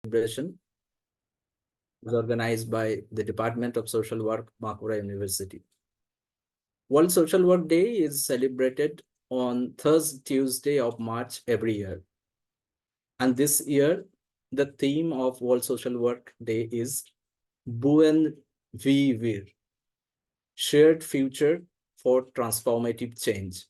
celebration is organized by the Department of Social Work, Bankura University. World Social Work Day is celebrated on third Tuesday of March every year. And this year, the theme of World Social Work Day is Buen Vivir, Shared Future for Transformative Change.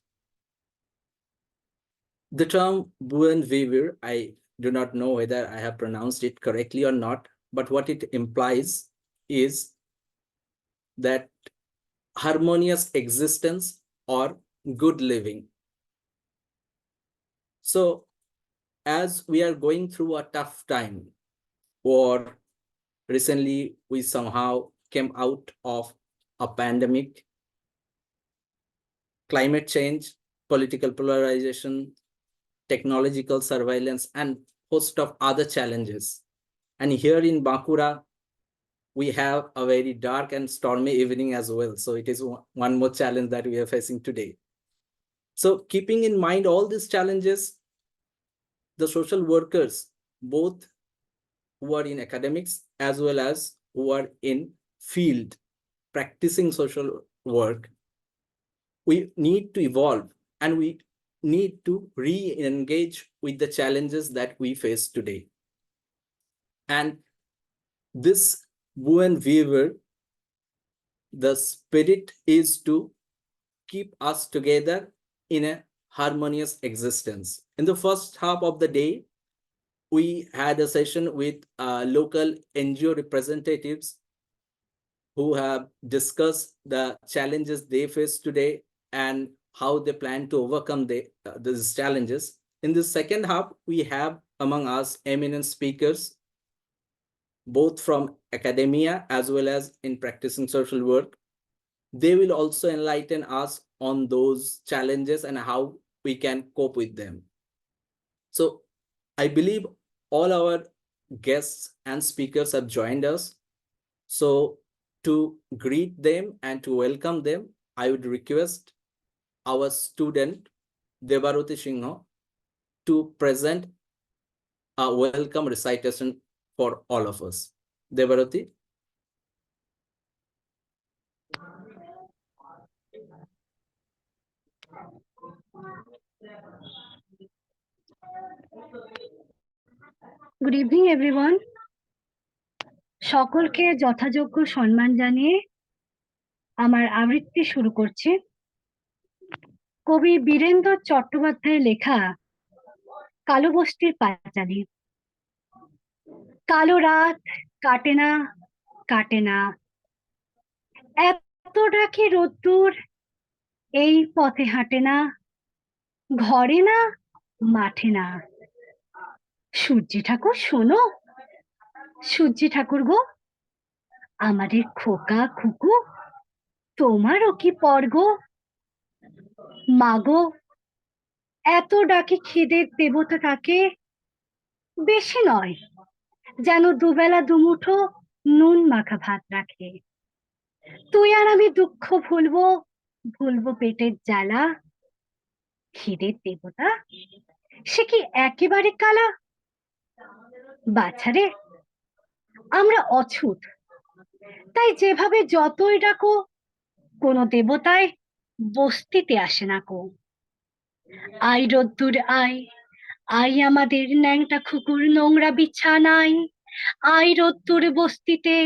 The term Buen Vivir, I do not know whether I have pronounced it correctly or not, but what it implies is that harmonious existence or good living. So as we are going through a tough time, or recently we somehow came out of a pandemic, climate change, political polarization, technological surveillance, and host of other challenges. And here in Bankura, we have a very dark and stormy evening as well. So it is one more challenge that we are facing today. So keeping in mind all these challenges, the social workers, both who are in academics as well as who are in field practicing social work, we need to evolve and we need to re-engage with the challenges that we face today. And this Buen Vivir, the spirit is to keep us together in a harmonious existence. In the first half of the day, we had a session with local NGO representatives who have discussed the challenges they face today and how they plan to overcome these challenges. In the second half, we have among us eminent speakers, both from academia as well as in practicing social work. They will also enlighten us on those challenges and how we can cope with them. So I believe all our guests and speakers have joined us. So to greet them and to welcome them, I would request our student, Debaroti Singh, to present a welcome recitation for all of us. Debaroti. Good evening, everyone. সকলকে যথাযোগ্য সম্মান জানিয়ে আমার আবৃত্তি শুরু করছি। কবি বীরেন্দ্র চট্টোপাধ্যায়ের লেখা কালো বস্তির পাঁচালী। কালো রাত কাটে না কাটে না, এত ডাকে রোদ্দুর এই পথে হাঁটে না, ঘরে না মাঠে না। সূর্যি ঠাকুর শোনো, সূর্যি ঠাকুর গো, আমাদের খোকা খুকু তোমারও কি পর্গ? মাগো এত ডাকে খিদের দেবতাটাকে, বেশি নয় যেন দুবেলা দুমুঠো নুন মাখা ভাত রাখে। তুই আর আমি দুঃখ ভুলবো, ভুলবো পেটের জ্বালা। খিদের দেবতা সে কি একেবারে কালা? বাছারে আমরা অছুত, তাই যেভাবে যতই ডাকো কোনো দেবতায় বস্তিতে আসে না কো। আই রোদ্দুর আই, আই আমাদের ন্যাংটা খুকুর নোংরা বিছানায়। আই রোদ্দুর বস্তিতে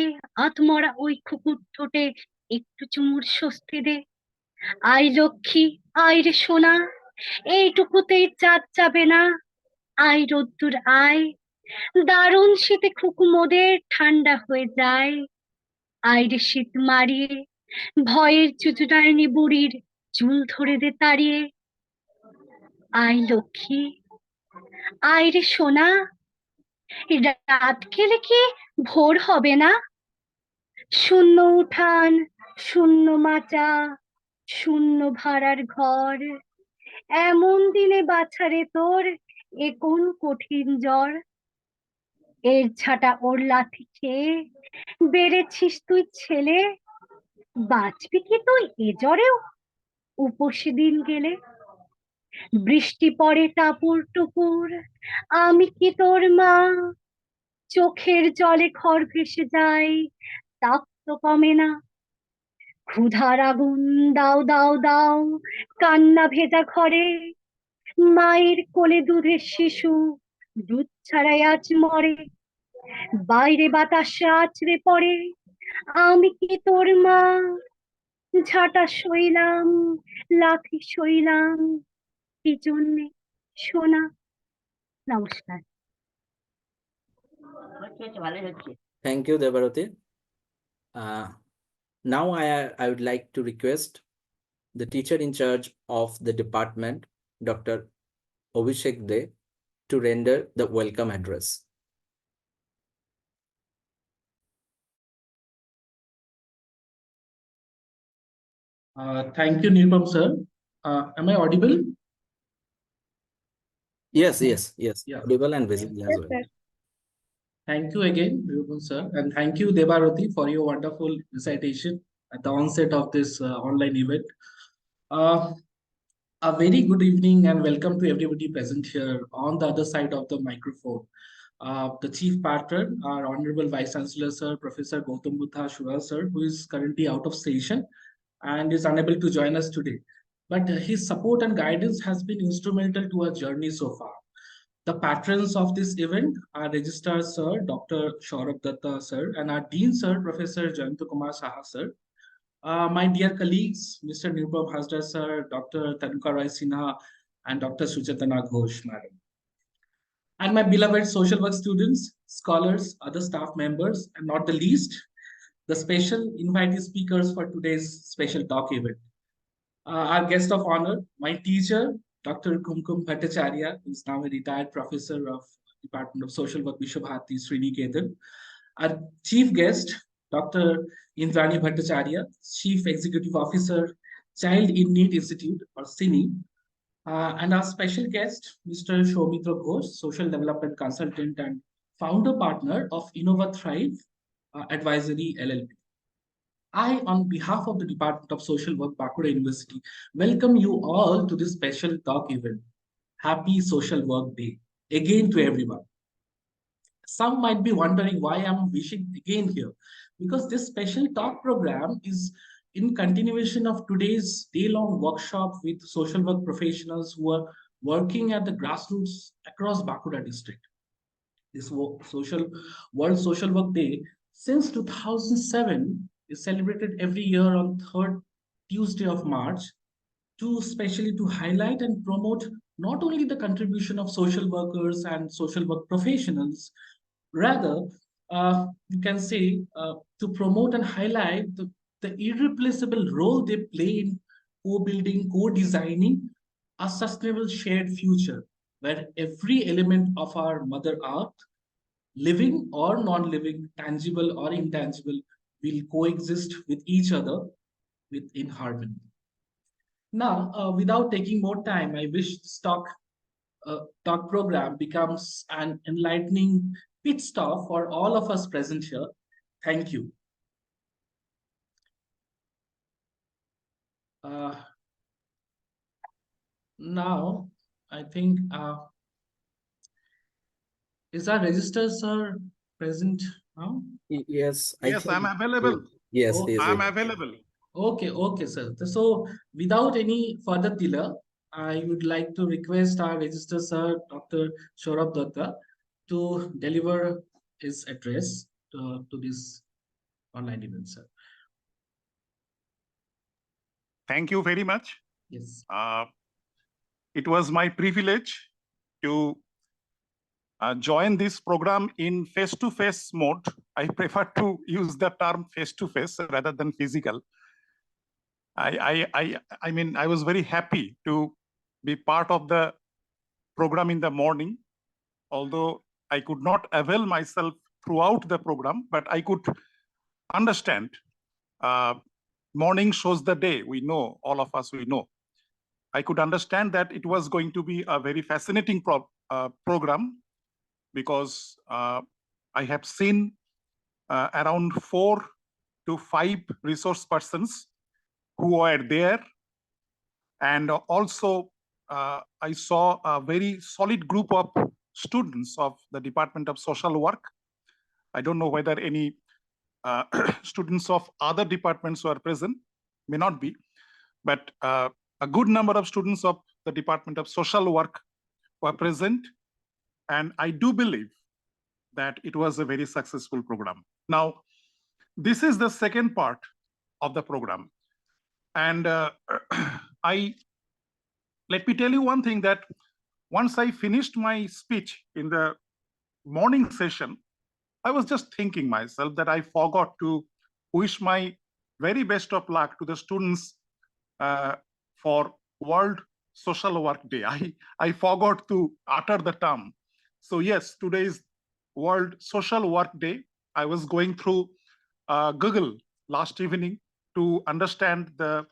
আত্মরা ওই খুকুর ঠোঁটে একটু চুমুর স্বস্তি দে। আই লক্ষ্মী আই রে সোনা, এইটুকুতেই চাঁদ যাবে না। আই রোদ্দুর আই, দারুণ শীতে খুকু মোদের ঠান্ডা হয়ে যায়। আই রে শীত মারিয়ে, ভয়ের চুচুটায়নি বুড়ির চুল ধরে দে তাড়িয়ে। আই লক্ষ্মী আই রে সোনা, রাত গেলে কি ভোর হবে না? শূন্য উঠান, শূন্য মাচা, শূন্য ভাড়ার ঘর, এমন দিনে বাছারে তোর এ কোন কঠিন জ্বর। এর ঝাঁটা ওর লাথি খেয়ে বেড়েছিস তুই ছেলে, বাঁচবি কি তুই এ জ্বরেও উপসে দিন গেলে? বৃষ্টি পড়ে টাপুর টুপুর, আমি কি তোর মা? চোখের জলে ঘর ভেসে যায়, তাপ তো কমে না। ক্ষুধার আগুন দাও দাও দাও, কান্না ভেজা ঘরে। মায়ের কোলে দুধের শিশু, দুধ ছাড়াই আজ মরে। বাইরে বাতাস আছড়ে পড়ে, আমি কি তোর মা? ঝাঁটা সইলাম, লাথি সইলাম, কি জন্যে সোনা? নমস্কার। Thank you, Debarati. Now I would like to request the teacher in charge of the department, Dr. Abhishek De, to render the welcome address. Thank you, Nirupam sir. Am I audible? Yes, yes, yes. Yeah. Audible and visible as well. Sir. Thank you again, Nirupam sir, and thank you, Debarati, for your wonderful recitation at the onset of this online event. A very good evening and welcome to everybody present here on the other side of the microphone. The Chief Patron, our Honorable Vice Chancellor Sir, Professor Gautam Buddha Shural Sir, who is currently out of station and is unable to join us today. But his support and guidance has been instrumental to our journey so far. The patrons of this event are Registrar Sir, Dr. Saurabh Datta Sir, and our Dean Sir, Professor Jayant Kumar Saha Sir. My dear colleagues, Mr. Nirupam Hasda Sir, Dr. Tanuka Roy Sinha, and Dr. Suchatana Ghosh, Madam. And my beloved social work students, scholars, other staff members, and not the least, the special invitee speakers for today's special talk event. Our guest of honor, my teacher, Dr. Kumkum Bhattacharya, who is now a retired professor of Department of Social Work, Vishwabharati, Sriniketan. Our chief guest, Dr. Indrani Bhattacharya, Chief Executive Officer, Child in Need Institute, or CINI. And our special guest, Mr. Shomitra Ghosh, Social Development Consultant and founder partner of Innova Thrive Advisory LLP. I, on behalf of the Department of Social Work, Bankura University, welcome you all to this special talk event. Happy Social Work Day, again to everyone. Some might be wondering why I'm wishing again here, because this special talk program is in continuation of today's day-long workshop with social work professionals who are working at the grassroots across Bankura district. This World Social Work Day since 2007 is celebrated every year on 3rd Tuesday of March especially to highlight and promote not only the contribution of social workers and social work professionals, rather, you can say to promote and highlight the irreplaceable role they play in co-building, co-designing a sustainable shared future where every element of our Mother Earth, living or non-living, tangible or intangible, will coexist with each other in harmony. Now, without taking more time, I wish this talk program becomes an enlightening pit stop for all of us present here. Thank you. Now, I think, is our registrar sir present now? Yes, Yes, I'm available. Yes, Oh, I'm available. Okay, sir. So, without any further delay, I would like to request our registrar sir, Dr. Saurabh Datta, to deliver his address to this online event, sir. Thank you very much. Yes. It was my privilege to join this program in face-to-face mode. I prefer to use the term face-to-face rather than physical. I mean, I was very happy to be part of the program in the morning, although I could not avail myself throughout the program, but I could understand. Morning shows the day, we know, all of us, we know. I could understand that it was going to be a very fascinating program because I have seen around 4 to 5 resource persons who were there. And also I saw a very solid group of students of the Department of Social Work I don't know whether any students of other departments who are present, may not be, but a good number of students of the Department of Social Work were present. And I do believe that it was a very successful program. Now, this is the second part of the program. And let me tell you one thing, that once I finished my speech in the morning session, I was just thinking myself that I forgot to wish my very best of luck to the students for World Social Work Day. I forgot to utter the term. So yes, today is World Social Work Day. I was going through Google last evening to understand the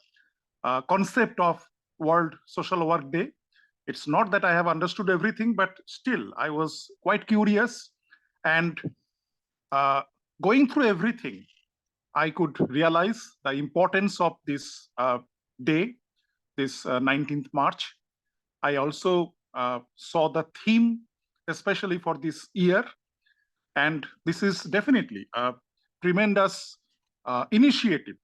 concept of World Social Work Day. It's not that I have understood everything, but still I was quite curious. And going through everything, I could realize the importance of this day, this 19th March. I also saw the theme, especially for this year. And this is definitely a tremendous initiative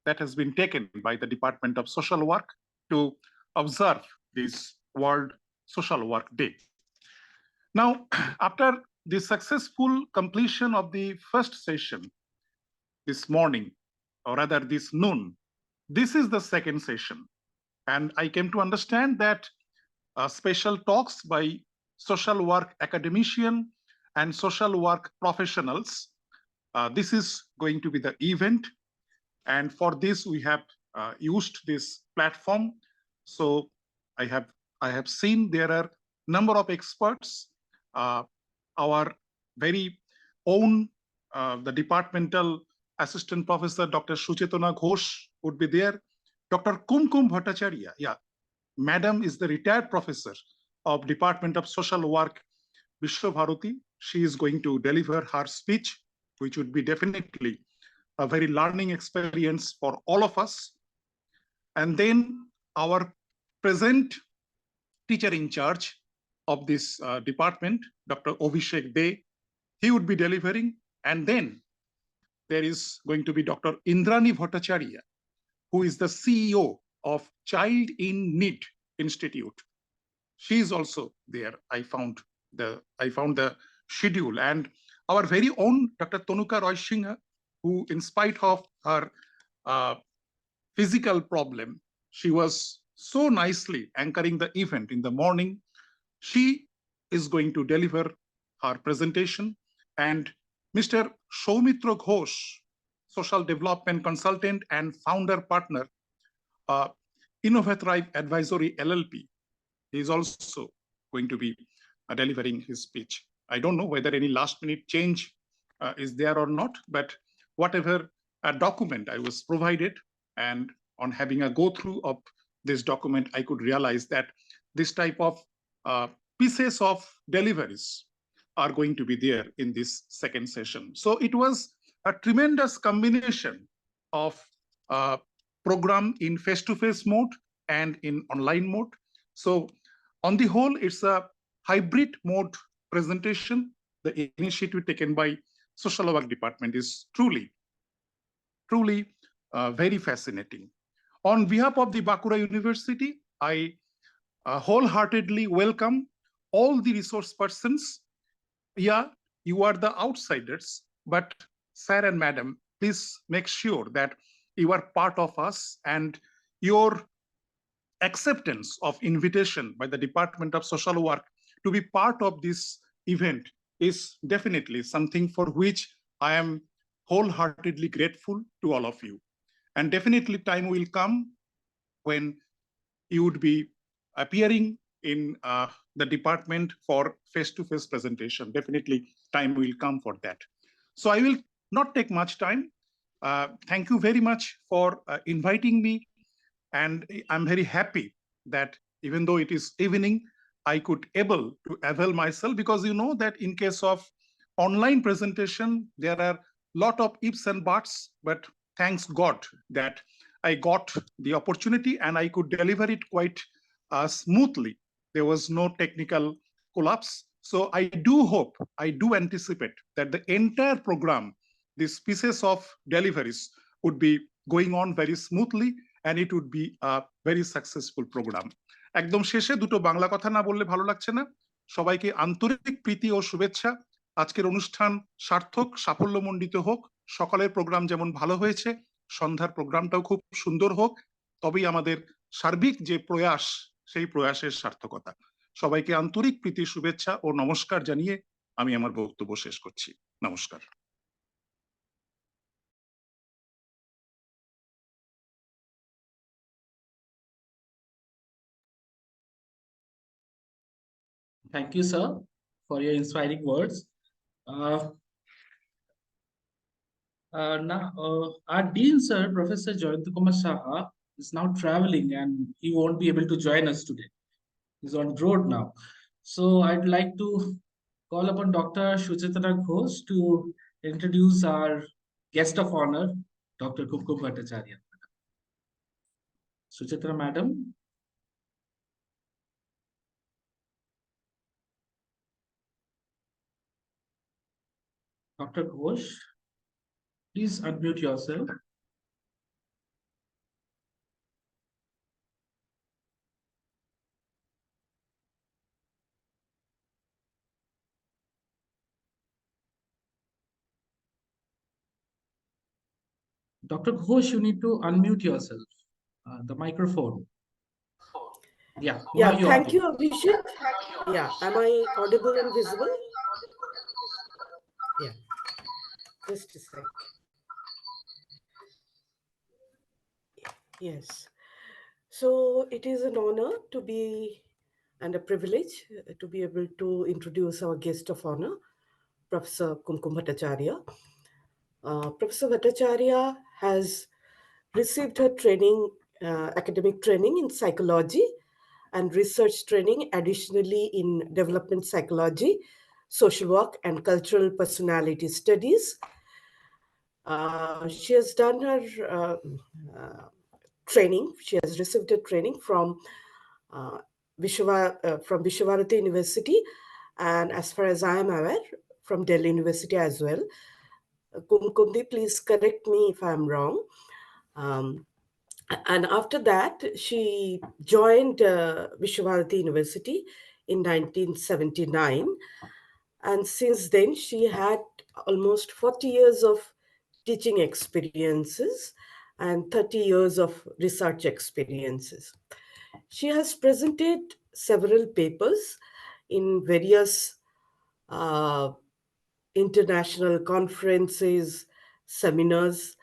that has been taken by the Department of Social Work to observe this World Social Work Day. Now, after the successful completion of the first session this morning, or rather this noon, this is the second session. And I came to understand that special talks by social work academician and social work professionals, this is going to be the event. And for this, we have used this platform. So I have seen there are number of experts. Our very own, the departmental assistant professor, Dr. Suchetana Ghosh would be there. Dr. Kumkum Bhattacharya, yeah, Madam is the retired professor of Department of Social Work, Vishwabharati. She is going to deliver her speech, which would be definitely a very learning experience for all of us. And then our present teacher in charge of this department, Dr. Abhishek Dey, he would be delivering. And then there is going to be Dr. Indrani Bhattacharya, who is the CEO of Child in Need Institute. She is also there. I found the schedule. And our very own Dr. Tonuka Roy Singha, who in spite of her physical problem, she was so nicely anchoring the event in the morning. She is going to deliver her presentation. And Mr. Soumitra Ghosh, social development consultant and founder partner, Innovathrive Advisory LLP, he is also going to be delivering his speech. I don't know whether any last minute change is there or not, but whatever document I was provided, and on having a go through of this document, I could realize that this type of pieces of deliveries are going to be there in this second session. So it was a tremendous combination of program in face-to-face mode and in online mode. So on the whole, it's a hybrid mode presentation. The initiative taken by Social Work Department is truly very fascinating. On behalf of the Bakura University, I wholeheartedly welcome all the resource persons. Yeah, you are the outsiders, but sir and madam, please make sure that you are part of us, and your acceptance of invitation by the Department of Social Work to be part of this event is definitely something for which I am wholeheartedly grateful to all of you. And definitely time will come when you would be appearing in the department for face-to-face presentation. Definitely time will come for that. So I will not take much time. Thank you very much for inviting me. And I'm very happy that even though it is evening, I could able to avail myself, because you know that in case of online presentation, there are a lot of ifs and buts, but thanks God that I got the opportunity and I could deliver it quite smoothly. There was no technical collapse. So I do hope, I do anticipate that the entire program, these pieces of deliveries would be going on very smoothly and it would be a very successful program. একদম শেষে দুটো বাংলা কথা না বললে ভালো লাগছে না। সবাইকে আন্তরিক প্রীতি ও শুভেচ্ছা। আজকের অনুষ্ঠান সার্থক সাফল্যমণ্ডিত হোক। সকালের প্রোগ্রাম যেমন ভালো হয়েছে, সন্ধ্যার প্রোগ্রামটাও খুব সুন্দর হোক। তবেই আমাদের সার্বিক যে প্রয়াস, সেই প্রয়াসের সার্থকতা। সবাইকে আন্তরিক প্রীতি শুভেচ্ছা ও নমস্কার জানিয়ে আমি আমার বক্তব্য শেষ করছি। নমস্কার। Thank you, sir, for your inspiring words. Now, our Dean, sir, Professor Jayant Kumar Saha, is now traveling and he won't be able to join us today. He's on the road now. So I'd like to call upon Dr. Suchitra Ghosh to introduce our guest of honor, Dr. Kumkum Bhattacharya. Suchitra, madam. Dr. Ghosh, please unmute yourself. Dr. Ghosh, you need to unmute yourself, the microphone. Yeah, Yeah, now you're thank you, audible. Abhishek. Yeah, am I audible and visible? Yeah, just a sec. Yes. So it is an honor to be and a privilege to be able to introduce our guest of honor, Professor Kumkum Bhattacharya. Professor Bhattacharya has received her training, academic training in psychology and research training additionally in development psychology, social work, and cultural personality studies. She has done her training. She has received her training from Vishwabharati University, and as far as I am aware, from Delhi University as well. Kumkumdi, please correct me if I'm wrong. And after that, she joined Vishwabharati University in 1979. And since then, she had almost 40 years of teaching experiences and 30 years of research experiences. She has presented several papers in various international conferences, seminars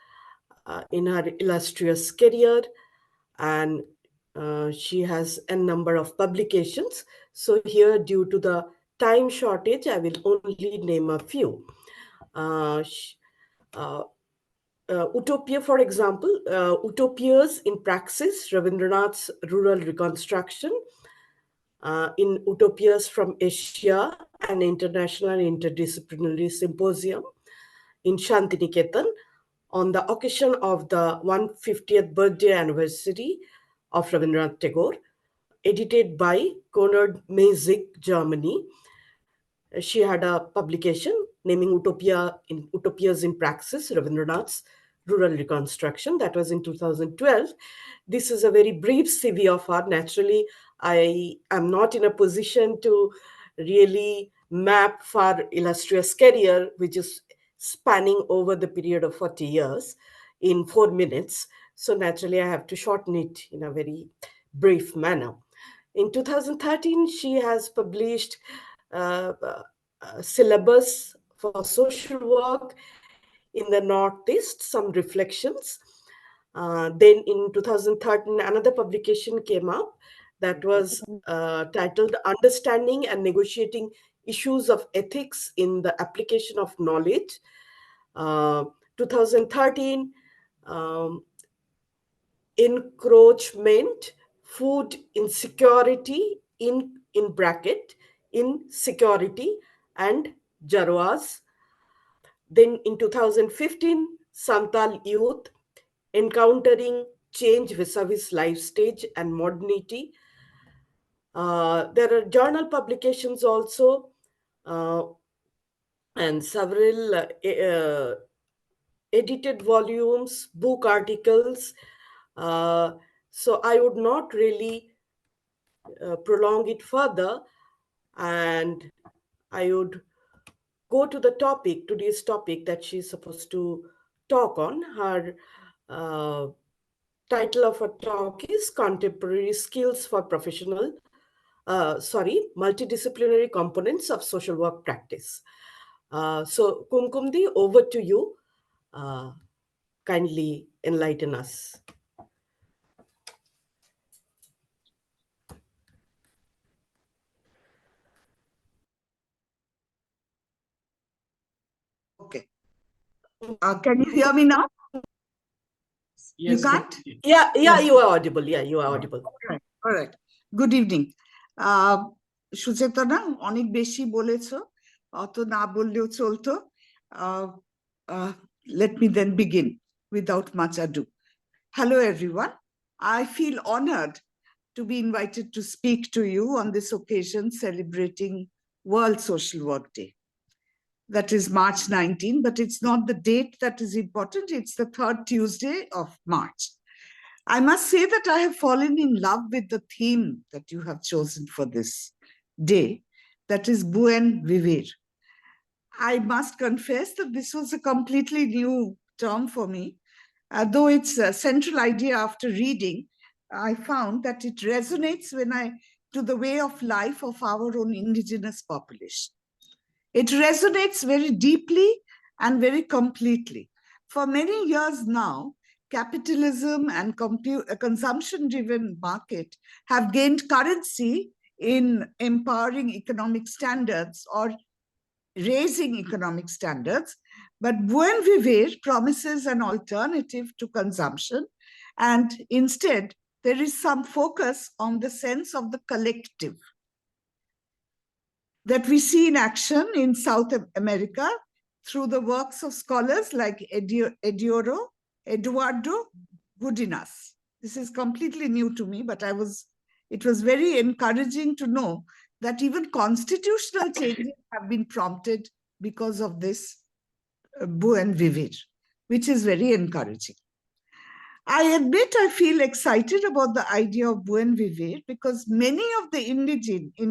in her illustrious career, and she has a number of publications. So here, due to the time shortage, I will only name a few. Utopia, for example, Utopias in Praxis, Rabindranath's Rural Reconstruction, in Utopias from Asia, an international interdisciplinary symposium in Shantiniketan on the occasion of the 150th birthday anniversary of Rabindranath Tagore, edited by Konrad Maysig, Germany. She had a publication naming Utopias in Praxis, Rabindranath's Rural Reconstruction. That was in 2012. This is a very brief CV of her. Naturally, I am not in a position to really map her illustrious career, which is spanning over the period of 40 years in 4 minutes. So naturally, I have to shorten it in a very brief manner. In 2013, she has published syllabus for social work in the Northeast, some reflections. Then in 2013, another publication came up that was titled Understanding and Negotiating Issues of Ethics in the Application of Knowledge. 2013, Encroachment, Food Insecurity, in bracket, Insecurity and Jarwas. Then in 2015, Santal Youth, Encountering Change vis-a-vis Life Stage and Modernity. There are journal publications also and several edited volumes, book articles. So I would not really prolong it further, and I would go to the topic, today's topic that she's supposed to talk on. Her title of her talk is Contemporary Skills for Multidisciplinary Components of Social Work Practice. So Kumkumdi, over to you. Kindly enlighten us. Okay. Can you hear me now? Yes, You can't? Yeah, Yes. you are audible. Yeah, you are audible. All right. Good evening. সুচেতনা অনেক বেশি বলেছো, অত না বললেও চলতো. Let me then begin without much ado. Hello everyone. I feel honored to be invited to speak to you on this occasion celebrating World Social Work Day. That is March 19, but it's not the date that is important. It's the third Tuesday of March. I must say that I have fallen in love with the theme that you have chosen for this day, that is Buen Vivir. I must confess that this was a completely new term for me. Though it's a central idea after reading, I found that it resonates to the way of life of our own indigenous population. It resonates very deeply and very completely. For many years now, capitalism and consumption-driven market have gained currency in empowering economic standards or raising economic standards. But Buen Vivir promises an alternative to consumption, and instead there is some focus on the sense of the collective that we see in action in South America through the works of scholars like Eduardo Gudinas. This is completely new to me, but it was very encouraging to know that even constitutional changes have been prompted because of this Buen Vivir, which is very encouraging. I admit I feel excited about the idea of Buen Vivir because many of the indigenous in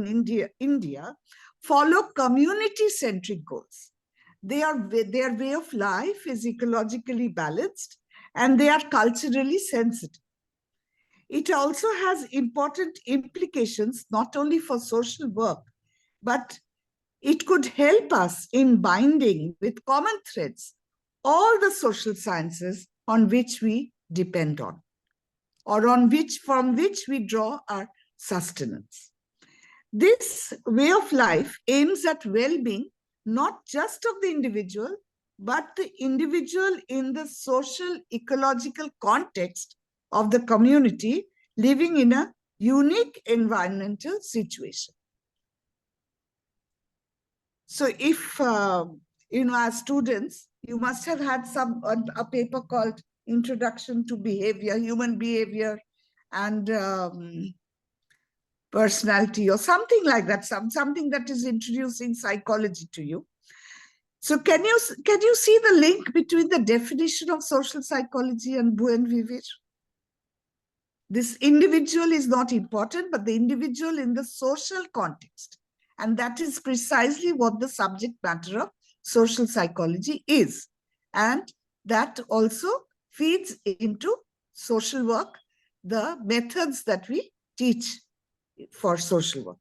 India follow community-centric goals. Their way of life is ecologically balanced and they are culturally sensitive. It also has important implications not only for social work, but it could help us in binding with common threads all the social sciences on which we depend on, or from which we draw our sustenance. This way of life aims at well-being, not just of the individual, but the individual in the social ecological context of the community living in a unique environmental situation. So if, as students, you must have had a paper called Introduction to Behavior, Human Behavior and Personality, or something like that, something that is introducing psychology to you. So can you see the link between the definition of social psychology and Buen Vivir? This individual is not important, but the individual in the social context. And that is precisely what the subject matter of social psychology is. And that also feeds into social work, the methods that we teach for social work.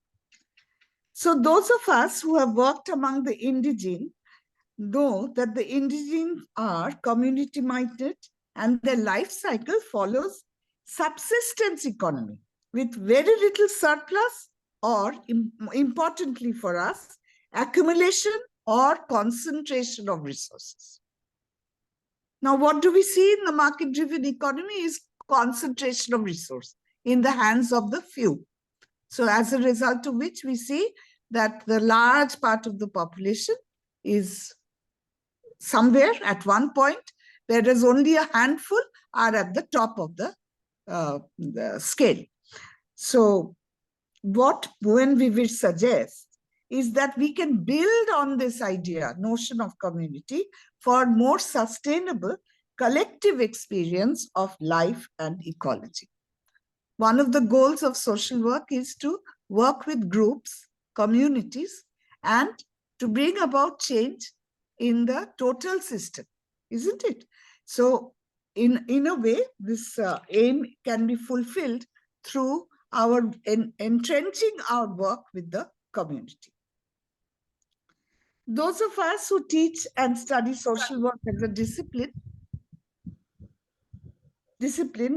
So those of us who have worked among the indigenous know that the indigenous are community-minded and their life cycle follows subsistence economy with very little surplus or, importantly for us, accumulation or concentration of resources. Now, what do we see in the market-driven economy is concentration of resource in the hands of the few. So as a result of which we see that the large part of the population is somewhere at one point, whereas only a handful are at the top of the scale. So what Buen Vivir suggests is that we can build on this idea, notion of community, for more sustainable collective experience of life and ecology. One of the goals of social work is to work with groups, communities, and to bring about change in the total system, isn't it? So in a way, this aim can be fulfilled through our entrenching our work with the community. Those of us who teach and study social work as a discipline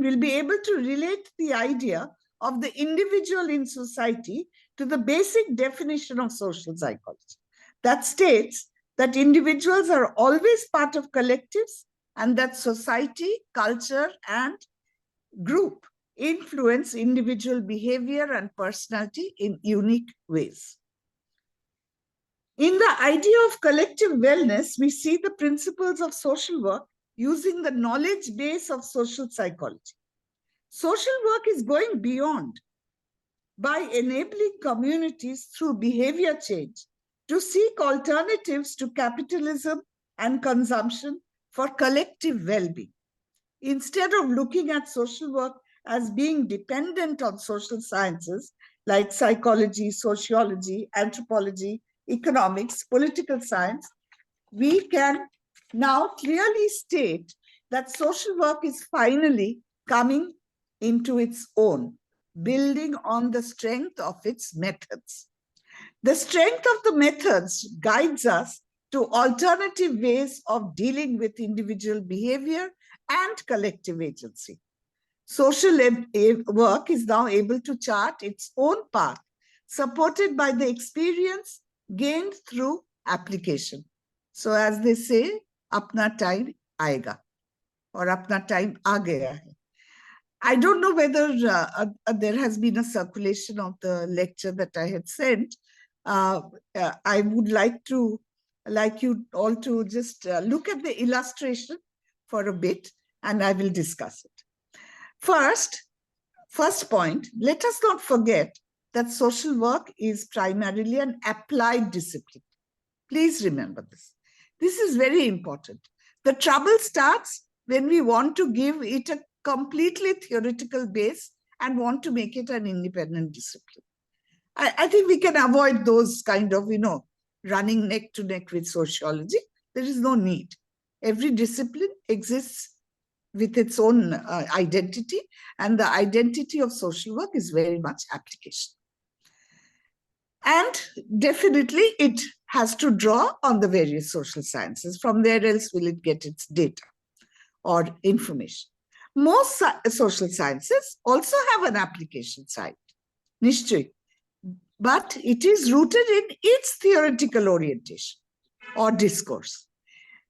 will be able to relate the idea of the individual in society to the basic definition of social psychology that states that individuals are always part of collectives and that society, culture, and group influence individual behavior and personality in unique ways. In the idea of collective wellness, we see the principles of social work using the knowledge base of social psychology. Social work is going beyond by enabling communities through behavior change to seek alternatives to capitalism and consumption for collective well-being. Instead of looking at social work as being dependent on social sciences like psychology, sociology, anthropology, economics, political science, we can now clearly state that social work is finally coming into its own, building on the strength of its methods. The strength of the methods guides us to alternative ways of dealing with individual behavior and collective agency. Social work is now able to chart its own path, supported by the experience gained through application. So as they say, apna time aega, or apna time aa gaya hai. I don't know whether there has been a circulation of the lecture that I had sent. I would like you all to just look at the illustration for a bit, and I will discuss it. First point, let us not forget that social work is primarily an applied discipline. Please remember this. This is very important. The trouble starts when we want to give it a completely theoretical base and want to make it an independent discipline. I think we can avoid those kind of, running neck to neck with sociology. There is no need. Every discipline exists with its own identity, and the identity of social work is very much application. And definitely it has to draw on the various social sciences. From where else will it get its data or information? Most social sciences also have an application side, nishchay, but it is rooted in its theoretical orientation or discourse.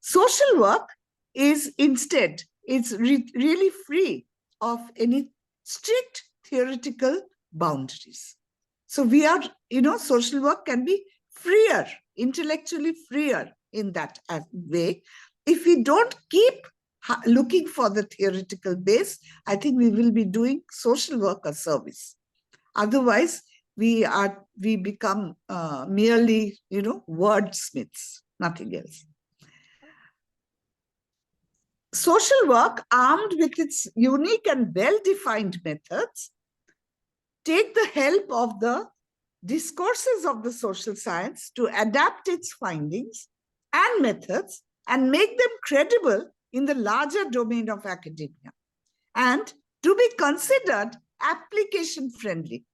Social work is instead, it's really free of any strict theoretical boundaries. So we are, social work can be freer, intellectually freer in that way. If we don't keep looking for the theoretical base, I think we will be doing social work a service. Otherwise, we become merely, wordsmiths, nothing else. Social work, armed with its unique and well-defined methods, take the help of the discourses of the social science to adapt its findings and methods and make them credible in the larger domain of academia and to be considered application-friendly.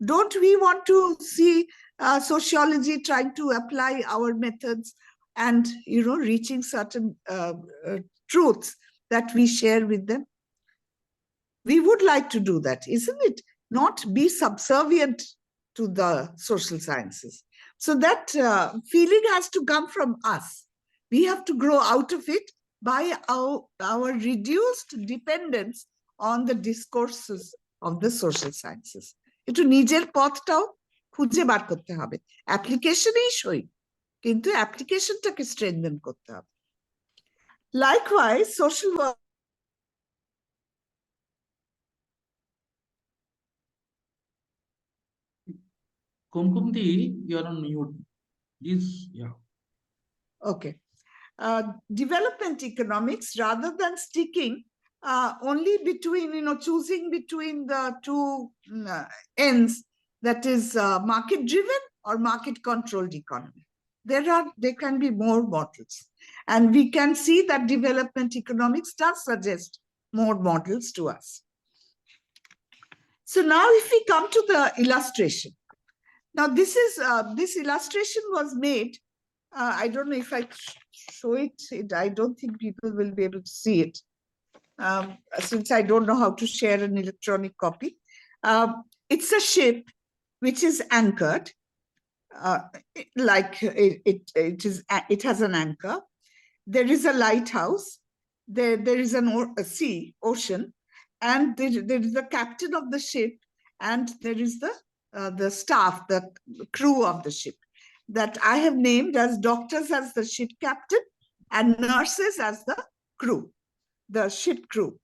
Don't we want to see sociology trying to apply our methods and, reaching certain truths that we share with them? We would like to do that, isn't it? Not be subservient to the social sciences. So that feeling has to come from us. We have to grow out of it by our reduced dependence on the discourses of the social sciences. একটু নিজের পথটাও খুঁজে বার করতে হবে। অ্যাপ্লিকেশনেই সই, কিন্তু অ্যাপ্লিকেশনটাকে strengthen করতে হবে। Likewise, social work Kumkumdi, you're on mute. Please, yeah. Okay. Development economics, rather than sticking only between, choosing between the two ends, that is market driven or market controlled economy. There can be more models, and we can see that development economics does suggest more models to us. So now if we come to the illustration. Now this illustration was made, I don't know if I show it, I don't think people will be able to see it, since I don't know how to share an electronic copy. It's a ship which is anchored, it has an anchor. There is a lighthouse. There is a ocean, and there is the captain of the ship, and there is the staff, the crew of the ship, that I have named as doctors as the ship captain and nurses as the crew, the ship crew.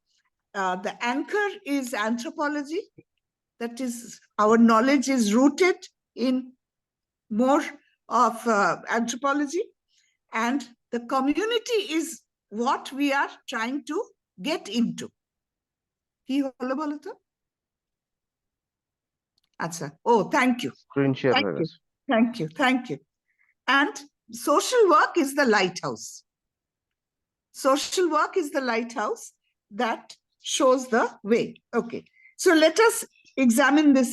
The anchor is anthropology. That is, our knowledge is rooted in more of anthropology, and the community is what we are trying to get into. Ki holo bolo to? Acha. Oh, thank you. Screen share Thank হয়ে you. গেছে। Thank you. Thank you. And social work is the lighthouse. Social work is the lighthouse that shows the way. Okay. So let us examine this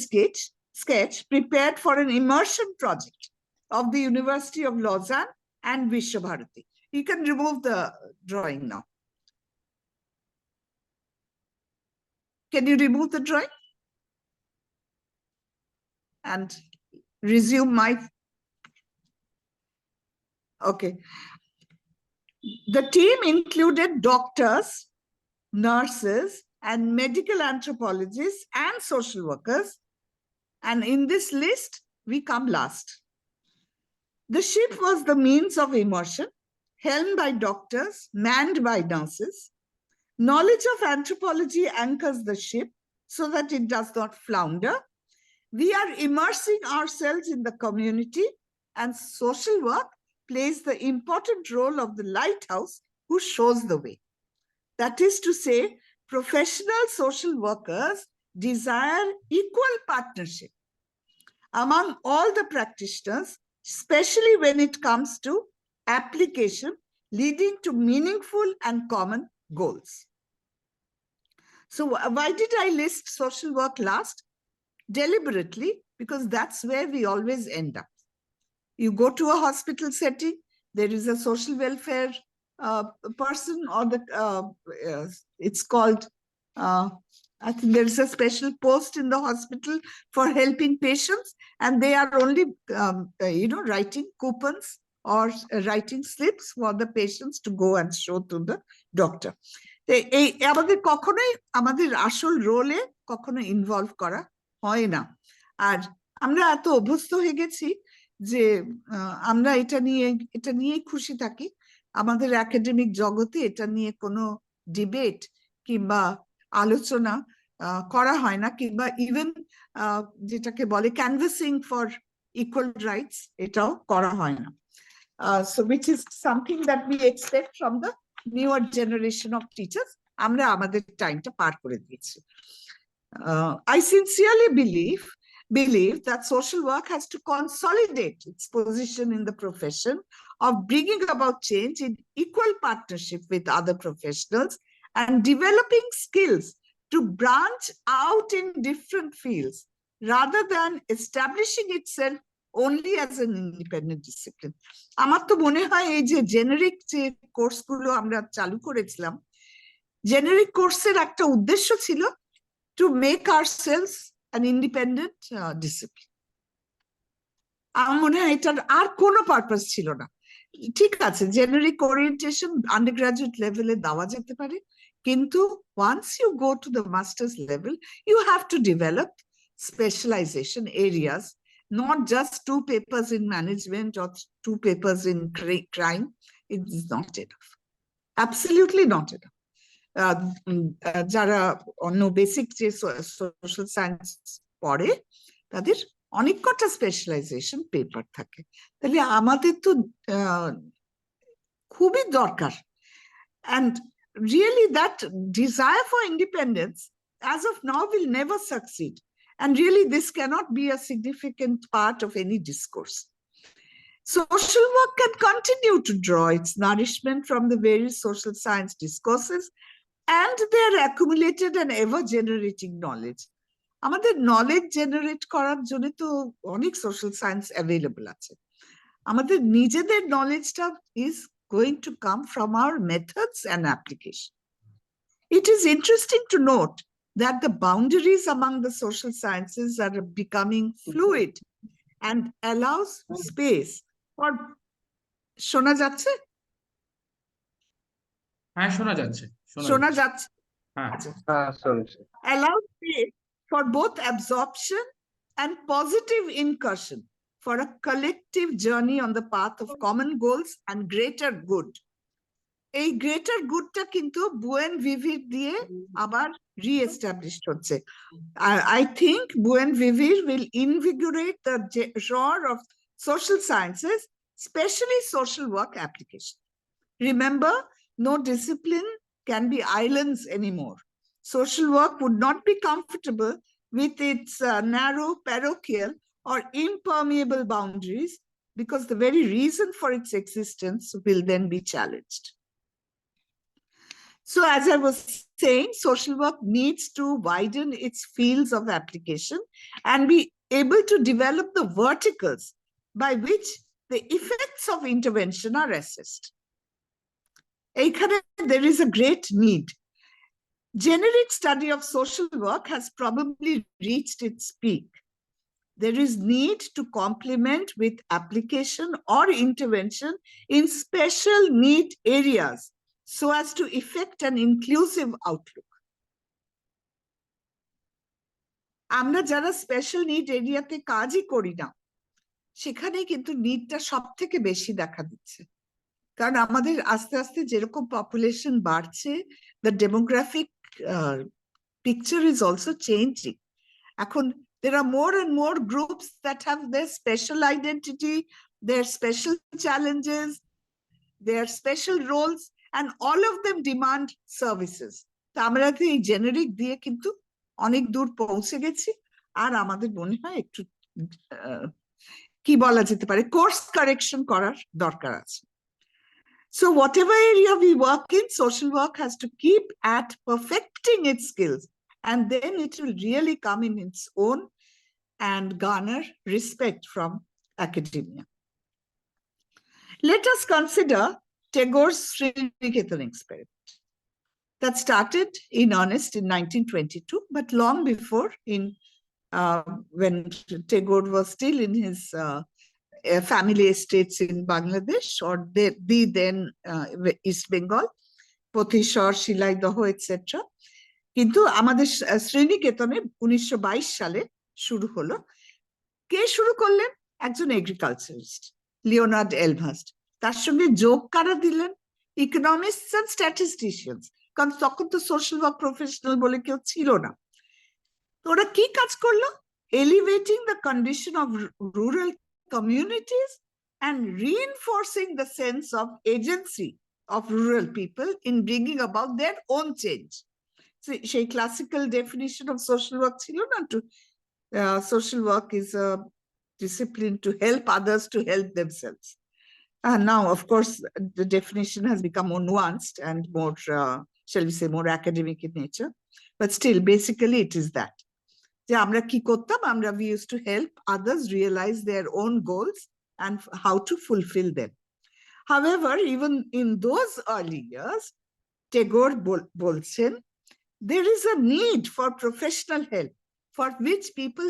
sketch prepared for an immersion project of the University of Lausanne and Vishwabharati. You can remove the drawing now. Can you remove the drawing? And resume my... Okay. The team included doctors, nurses, and medical anthropologists and social workers. And in this list, we come last. The ship was the means of immersion, helmed by doctors, manned by nurses. Knowledge of anthropology anchors the ship so that it does not flounder. We are immersing ourselves in the community, and social work plays the important role of the lighthouse who shows the way. That is to say, professional social workers desire equal partnership among all the practitioners, especially when it comes to application leading to meaningful and common goals. So why did I list social work last? Deliberately, because that's where we always end up. You go to a hospital setting, there is a social welfare person, or it's called, I think there is a special post in the hospital for helping patients, and they are only, writing coupons or writing slips for the patients to go and show to the doctor. আমাদের কখনোই আমাদের আসল রোলে কখনো involve করা হয় না, আর আমরা এত অভ্যস্ত হয়ে গেছি যে আমরা এটা নিয়ে খুশি থাকি। আমাদের একাডেমিক জগতে এটা নিয়ে কোনো ডিবেট কিংবা আলোচনা করা হয় না, কিংবা ইভেন যেটাকে বলে ক্যানভাসিং ফর ইকুয়াল রাইটস, এটাও করা হয় না। So which is something that we expect from the newer generation of teachers. আমরা আমাদের টাইমটা পার করে দিয়েছি। I sincerely believe that social work has to consolidate its position in the profession of bringing about change in equal partnership with other professionals and developing skills to branch out in different fields rather than establishing itself only as an independent discipline. আমার তো মনে হয় এই যে generic যে কোর্সগুলো আমরা চালু করেছিলাম, জেনারিক কোর্সের একটা উদ্দেশ্য ছিল to make ourselves an independent discipline. আমার মনে হয় এটার আর কোনো পারপাস ছিল না। ঠিক আছে, জেনারিক ওরিয়েন্টেশন আন্ডারগ্রাজুয়েট লেভেলে দেওয়া যেতে পারে, কিন্তু once you go to the master's level, you have to develop specialization areas, not just 2 papers in management or 2 papers in crime. It is not enough. Absolutely not enough. যারা অন্য basic যে social science পড়ে তাদের অনেক কটা specialisation paper থাকে। তাহলে আমাদের তো খুবই দরকার। And really that desire for independence as of now will never succeed. And really this cannot be a significant part of any discourse. Social work can continue to draw its nourishment from the various social science discourses and their accumulated and ever generating knowledge. আমাদের knowledge generate করার জন্য তো অনেক social science available আছে। আমাদের নিজেদের নলেজটা is going to come from our methods and application. It is interesting to note that the boundaries among the social sciences are becoming fluid and allows space for শোনা যাচ্ছে? হ্যাঁ, শোনা যাচ্ছে। শোনা যাচ্ছে? হ্যাঁ, allow space for both absorption and positive incursion for a collective journey on the path of common goals and greater good. এই greater গুডটা কিন্তু বুয়েন ভিভির দিয়ে আবার রিএস্টাবলিশড হচ্ছে। I think Buen Vivir will invigorate the genre of social sciences, especially social work application. Remember, no discipline can be islands anymore. Social work would not be comfortable with its narrow, parochial, or impermeable boundaries because the very reason for its existence will then be challenged. So as I was saying, social work needs to widen its fields of application and be able to develop the verticals by which the effects of intervention are assessed. There is a great need. Generic study of social work has probably reached its peak. There is need to complement with application or intervention in special need areas so as to effect an inclusive outlook. আমরা যারা special need এরিয়াতে কাজই করি না, সেখানে কিন্তু নিডটা সব থেকে বেশি দেখা দিচ্ছে। কারণ আমাদের আস্তে আস্তে যেরকম পপুলেশন বাড়ছে, the demographic picture is also changing. এখন there are more and more groups that have their special identity, their special challenges, their special roles, and all of them demand services. তো আমরা তো এই জেনারিক দিয়ে কিন্তু অনেক দূর পৌঁছে গেছি, আর আমাদের মনে হয় একটু কি বলা যেতে পারে, কোর্স কারেকশন করার দরকার আছে। So whatever area we work in, social work has to keep at perfecting its skills, and then it will really come in its own and garner respect from academia. Let us consider Tagore's Sriniketan experiment that started in earnest in 1922, but long before, when Tagore was still in his family estates in Bangladesh, or the then East Bengal, Pothishor, Shilaidaho, etc. কিন্তু আমাদের শ্রেণীকেতনে 1922 সালে শুরু হলো। কে শুরু করলেন? একজন agriculturist, Leonard এলভাস্ট। তার সঙ্গে যোগ কারা দিলেন? ইকোনমিস্টস এন্ড স্ট্যাটিস্টিশিয়ানস, কারণ তখন তো সোশ্যাল ওয়ার্ক প্রফেশনাল বলে কেউ ছিল না। তো ওরা কি কাজ করলো? Elevating the condition of rural communities and reinforcing the sense of agency of rural people in bringing about their own change. So, সেই classical definition of social work ছিল না, to social work is a discipline to help others to help themselves. Now, of course, the definition has become more nuanced and more, shall we say, more academic in nature. But still, basically, it is that. যে আমরা কি করতাম? we used to help others realize their own goals and how to fulfill them. However, even in those early years, Tagore বলছেন, there is a need for professional help for which people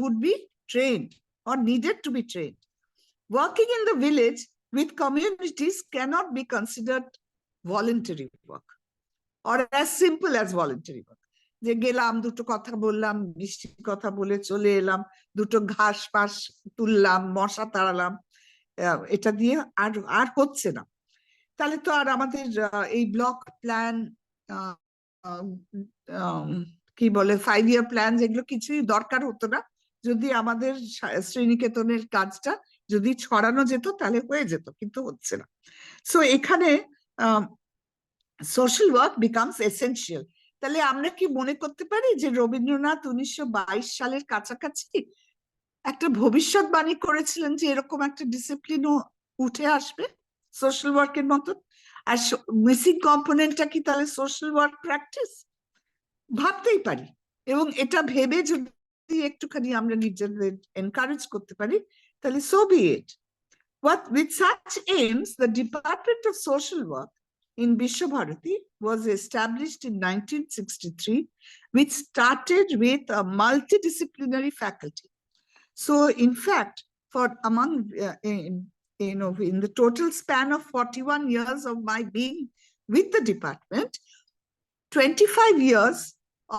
would be trained or needed to be trained. Working in the village with communities cannot be considered voluntary work or as simple as voluntary work. যে গেলাম, দুটো কথা বললাম, মিষ্টি কথা বলে চলে এলাম, দুটো ঘাস পাশ তুললাম, মশা তাড়ালাম, এটা দিয়ে আর হচ্ছে না। তাহলে তো আর আমাদের এই ব্লক প্ল্যান, কি বলে 5 year প্ল্যান, যেগুলো কিছুই দরকার হতো না, যদি আমাদের শ্রেণীকেতনের কাজটা যদি ছড়ানো যেত তাহলে হয়ে যেত, কিন্তু হচ্ছে না। সো এখানে সোশ্যাল ওয়ার্ক বিকামস এসেনশিয়াল। তাহলে আমরা কি মনে করতে পারি যে রবীন্দ্রনাথ 1922 সালের কাছাকাছি একটা ভবিষ্যৎবাণী করেছিলেন যে এরকম একটা ডিসিপ্লিনও উঠে আসবে সোশ্যাল ওয়ার্কের মতন? আর মিসিং কম্পোনেন্টটা কি তাহলে সোশ্যাল ওয়ার্ক প্র্যাকটিস? ভাবতেই পারি, এবং এটা ভেবে যদি একটুখানি আমরা নিজেদের এনকারেজ করতে পারি তাহলে so be it. With such aims, the Department of Social Work in Vishwabharati was established in 1963, which started with a multidisciplinary faculty. So, in fact, for among in the total span of 41 years of my being with the department, 25 years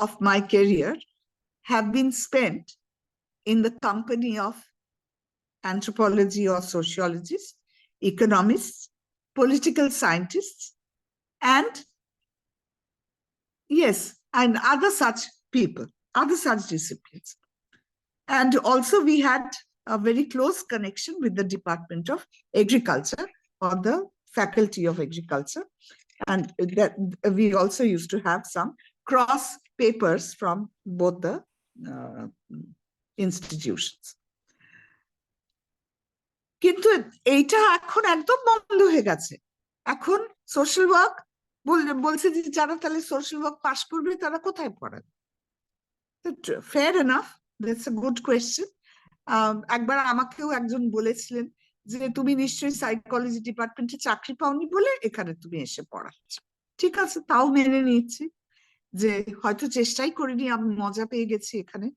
of my career have been spent in the company of anthropology or sociologists, economists, political scientists, and yes, and other such people, other such disciplines. And also we had a very close connection with the Department of Agriculture or the Faculty of Agriculture. And that we also used to have some cross papers from both the institutions. কিন্তু এইটা এখন একদম বন্ধ হয়ে গেছে। এখন social work বলছে যে যারা তাহলে সোশ্যাল ওয়ার্ক পাস করবে তারা কোথায় পড়াবে? Fair enough, that's a good question. একবার আমাকেও একজন বলেছিলেন যে তুমি নিশ্চয়ই সাইকোলজি ডিপার্টমেন্টে চাকরি পাওনি বলে এখানে তুমি এসে পড়াচ্ছ। ঠিক আছে, তাও মেনে নিয়েছি যে হয়তো চেষ্টাই করিনি, আমি মজা পেয়ে গেছি এখানে।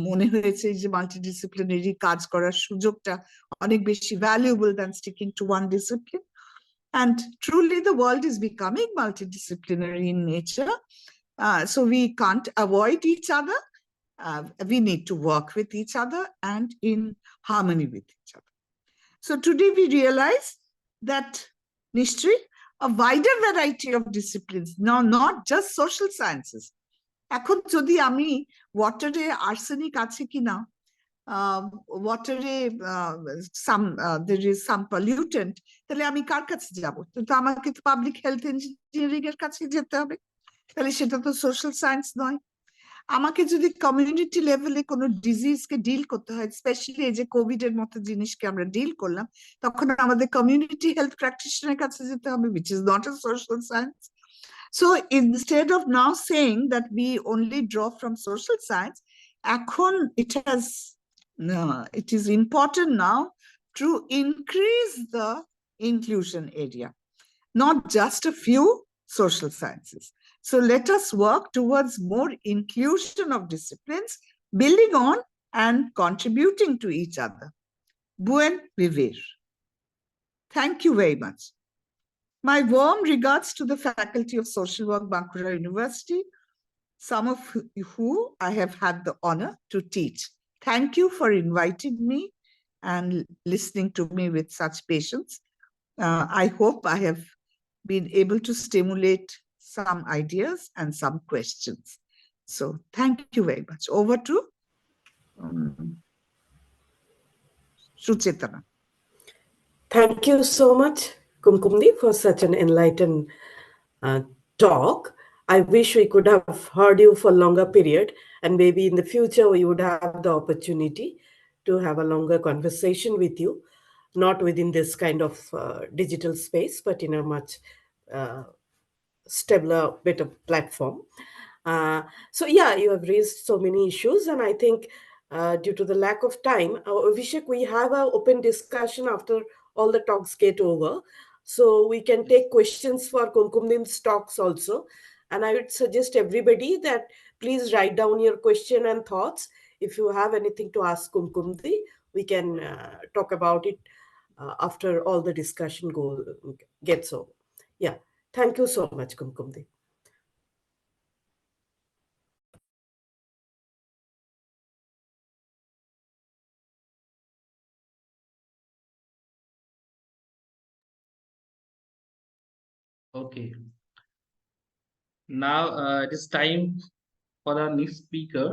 মনে হয়েছে যে মাল্টিডিসিপ্লিনারি কাজ করার সুযোগটা অনেক বেশি valuable than sticking to one discipline. And truly the world is becoming multidisciplinary in nature. So we can't avoid each other. We need to work with each other and in harmony with each other. So today we realize that Nishtri, a wider variety of disciplines, now not just social sciences. এখন যদি আমি ওয়াটারে arsenic আছে কিনা, ওয়াটারে there is some pollutant, তাহলে আমি কার কাছে যাব? তো আমাকে তো পাবলিক হেলথ ইঞ্জিনিয়ারিং এর কাছে যেতে হবে, তাহলে সেটা তো সোশ্যাল সায়েন্স নয়। আমাকে যদি কমিউনিটি লেভেলে কোনো ডিজিজকে ডিল করতে হয়, স্পেশালি এই যে কোভিড এর মতো জিনিসকে আমরা ডিল করলাম, তখন আমাদের কমিউনিটি হেলথ প্র্যাকটিশনারের কাছে যেতে হবে, which is not a social science. So instead of now saying that we only draw from social science, it is important now to increase the inclusion area, not just a few social sciences. So let us work towards more inclusion of disciplines, building on and contributing to each other. Buen vivir. Thank you very much. My warm regards to the Faculty of Social Work, Bankura University, some of who I have had the honor to teach. Thank you for inviting me and listening to me with such patience. I hope I have been able to stimulate some ideas and some questions. So thank you very much. Over to Suchetana. Thank you so much, Kumkumdi, for such an enlightened talk. I wish we could have heard you for a longer period, and maybe in the future we would have the opportunity to have a longer conversation with you, not within this kind of digital space, but in a much stabler, better platform. So yeah, you have raised so many issues, and I think due to the lack of time, Abhishek, we have an open discussion after all the talks get over. So we can take questions for Kumkumdin's talks also. And I would suggest everybody that please write down your question and thoughts. If you have anything to ask Kumkumdi, we can talk about it after all the discussion gets over. Yeah. Thank you so much, Kumkumdi. Okay. Now it is time for our next speaker.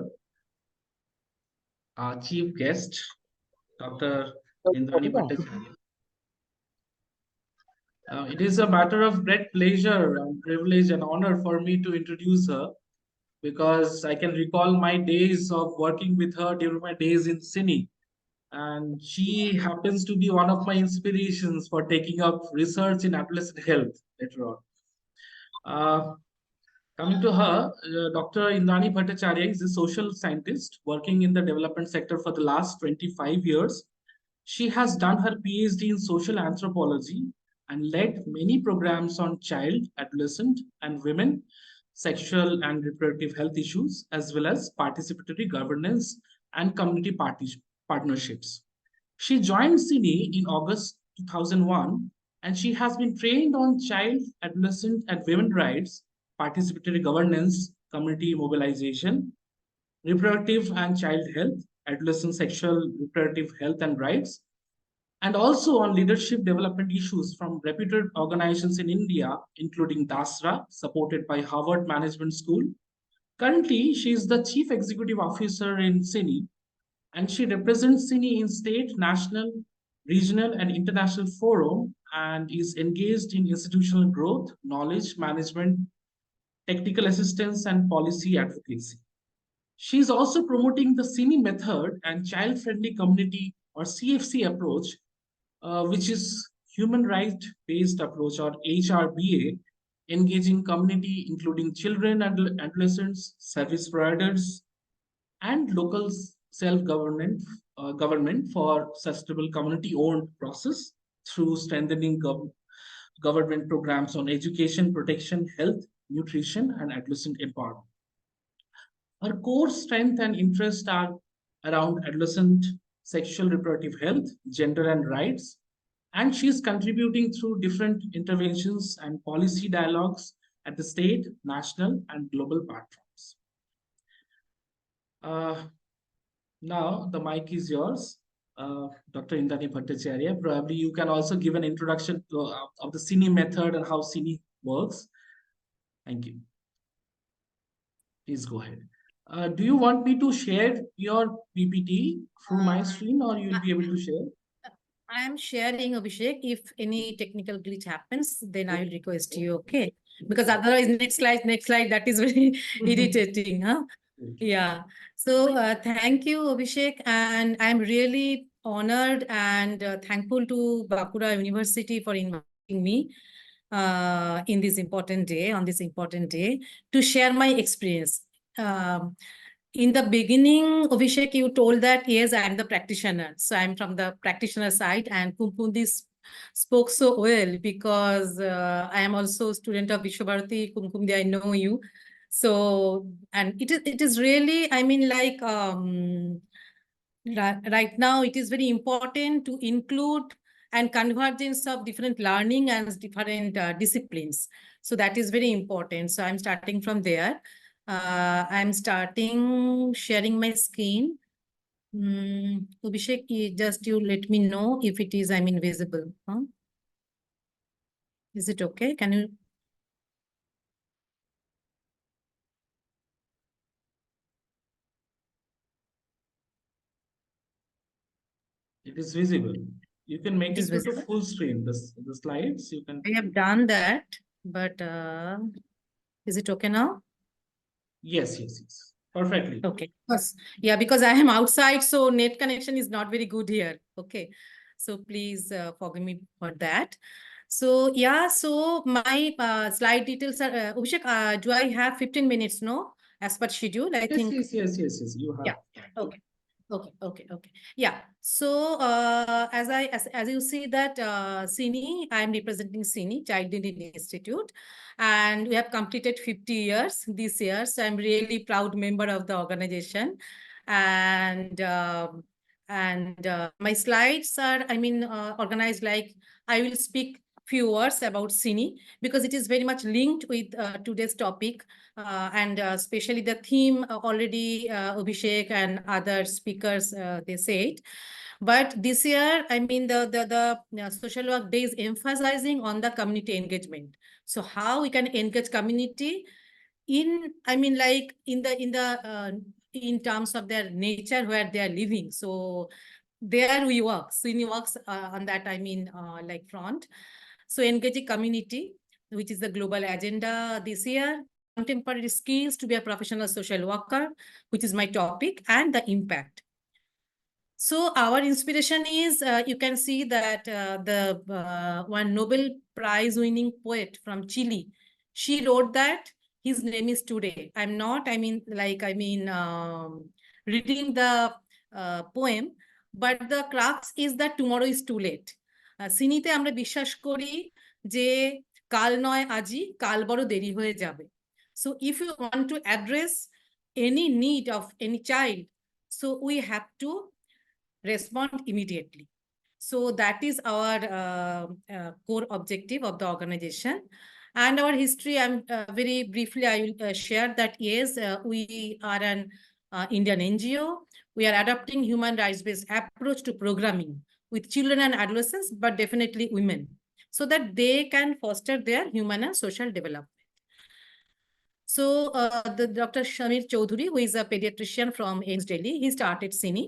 our chief guest, Dr. Indrani Bhattacharya. It is a matter of great pleasure and privilege and honor for me to introduce her, because I can recall my days of working with her during my days in Cine. And she happens to be one of my inspirations for taking up research in adolescent health later on. Coming to her, Dr. Indrani Bhattacharya is a social scientist working in the development sector for the last 25 years. She has done her PhD in social anthropology and led many programs on child, adolescent, and women, sexual and reproductive health issues, as well as participatory governance and community partnerships. She joined CINI in August 2001, and she has been trained on child, adolescent, and women rights, participatory governance, community mobilization, reproductive and child health, adolescent sexual reproductive health and rights, and also on leadership development issues from reputed organizations in India, including DASRA, supported by Harvard Management School. Currently, she is the Chief Executive Officer in CINI, and she represents CINI in state, national, regional, and international forum, and is engaged in institutional growth, knowledge management, technical assistance, and policy advocacy. She is also promoting the CINI method and child-friendly community or CFC approach, which is human right-based approach or HRBA, engaging community, including children and adolescents, service providers, and local self-government government for sustainable community-owned process through strengthening government programs on education, protection, health, nutrition, and adolescent empowerment. Her core strength and interest are around adolescent sexual reproductive health, gender and rights, and she is contributing through different interventions and policy dialogues at the state, national, and global platforms. Now the mic is yours, Dr. Indrani Bhattacharya. Probably you can also give an introduction of the CINI method and how CINI works. Thank you. Please go ahead. Do you want me to share your PPT through my screen, or you'll be able to share? I am sharing, Abhishek. If any technical glitch happens, then I will request you, okay? Because otherwise, next slide, that is very irritating, huh? Yeah. So thank you, Abhishek. And I'm really honored and thankful to Bankura University for inviting me in this important day, on this important day, to share my experience. In the beginning, Abhishek, you told that, yes, I'm the practitioner. So I'm from the practitioner side, and Kumkundi spoke so well because I am also a student of Vishwabharati. Kumkundi, I know you. So, and it is really, I mean, like, right now, it is very important to include and convergence of different learning and different disciplines. So that is very important. So I'm starting from there. I'm starting sharing my screen. Abhishek, you let me know if it is, I mean, visible. Huh? Is it okay? Can you? It is visible. You can make it to full screen. The slides you can. I have done that, but is it okay now? Yes. Perfectly. Okay. Yeah, because I am outside, so net connection is not very good here. Okay. So please forgive me for that. So yeah, so my slide details are, Abhishek, do I have 15 minutes, no? As per schedule, I think. Yes, you have. Yeah, okay. Yeah. So as you see that CINI, I am representing CINI, Child Dignity Institute, and we have completed 50 years this year. So I'm really proud member of the organization, and my slides are, I mean, organized like I will speak few words about CINI because it is very much linked with today's topic. And especially the theme already Abhishek and other speakers they said, but this year I mean the social work day is emphasizing on the community engagement. So how we can engage community in, I mean, like in the in terms of their nature where they are living. So there we work. Sini works on that, like front. So engaging community, which is the global agenda this year, contemporary skills to be a professional social worker, which is my topic, and the impact. So our inspiration is, you can see that the one Nobel Prize winning poet from Chile, she wrote that his name is today. I'm not, reading the poem, but the crux is that tomorrow is too late. সিনিতে আমরা বিশ্বাস করি যে কাল নয় আজি, কাল বড় দেরি হয়ে যাবে. So if you want to address any need of any child, so we have to respond immediately. So that is our core objective of the organization. And our history, very briefly, I will share that, yes, we are an Indian NGO. We are adopting human rights-based approach to programming with children and adolescents, but definitely women, so that they can foster their human and social development. So the Dr. Shamir Chaudhuri, who is a pediatrician from AIMS Delhi, he started CINI.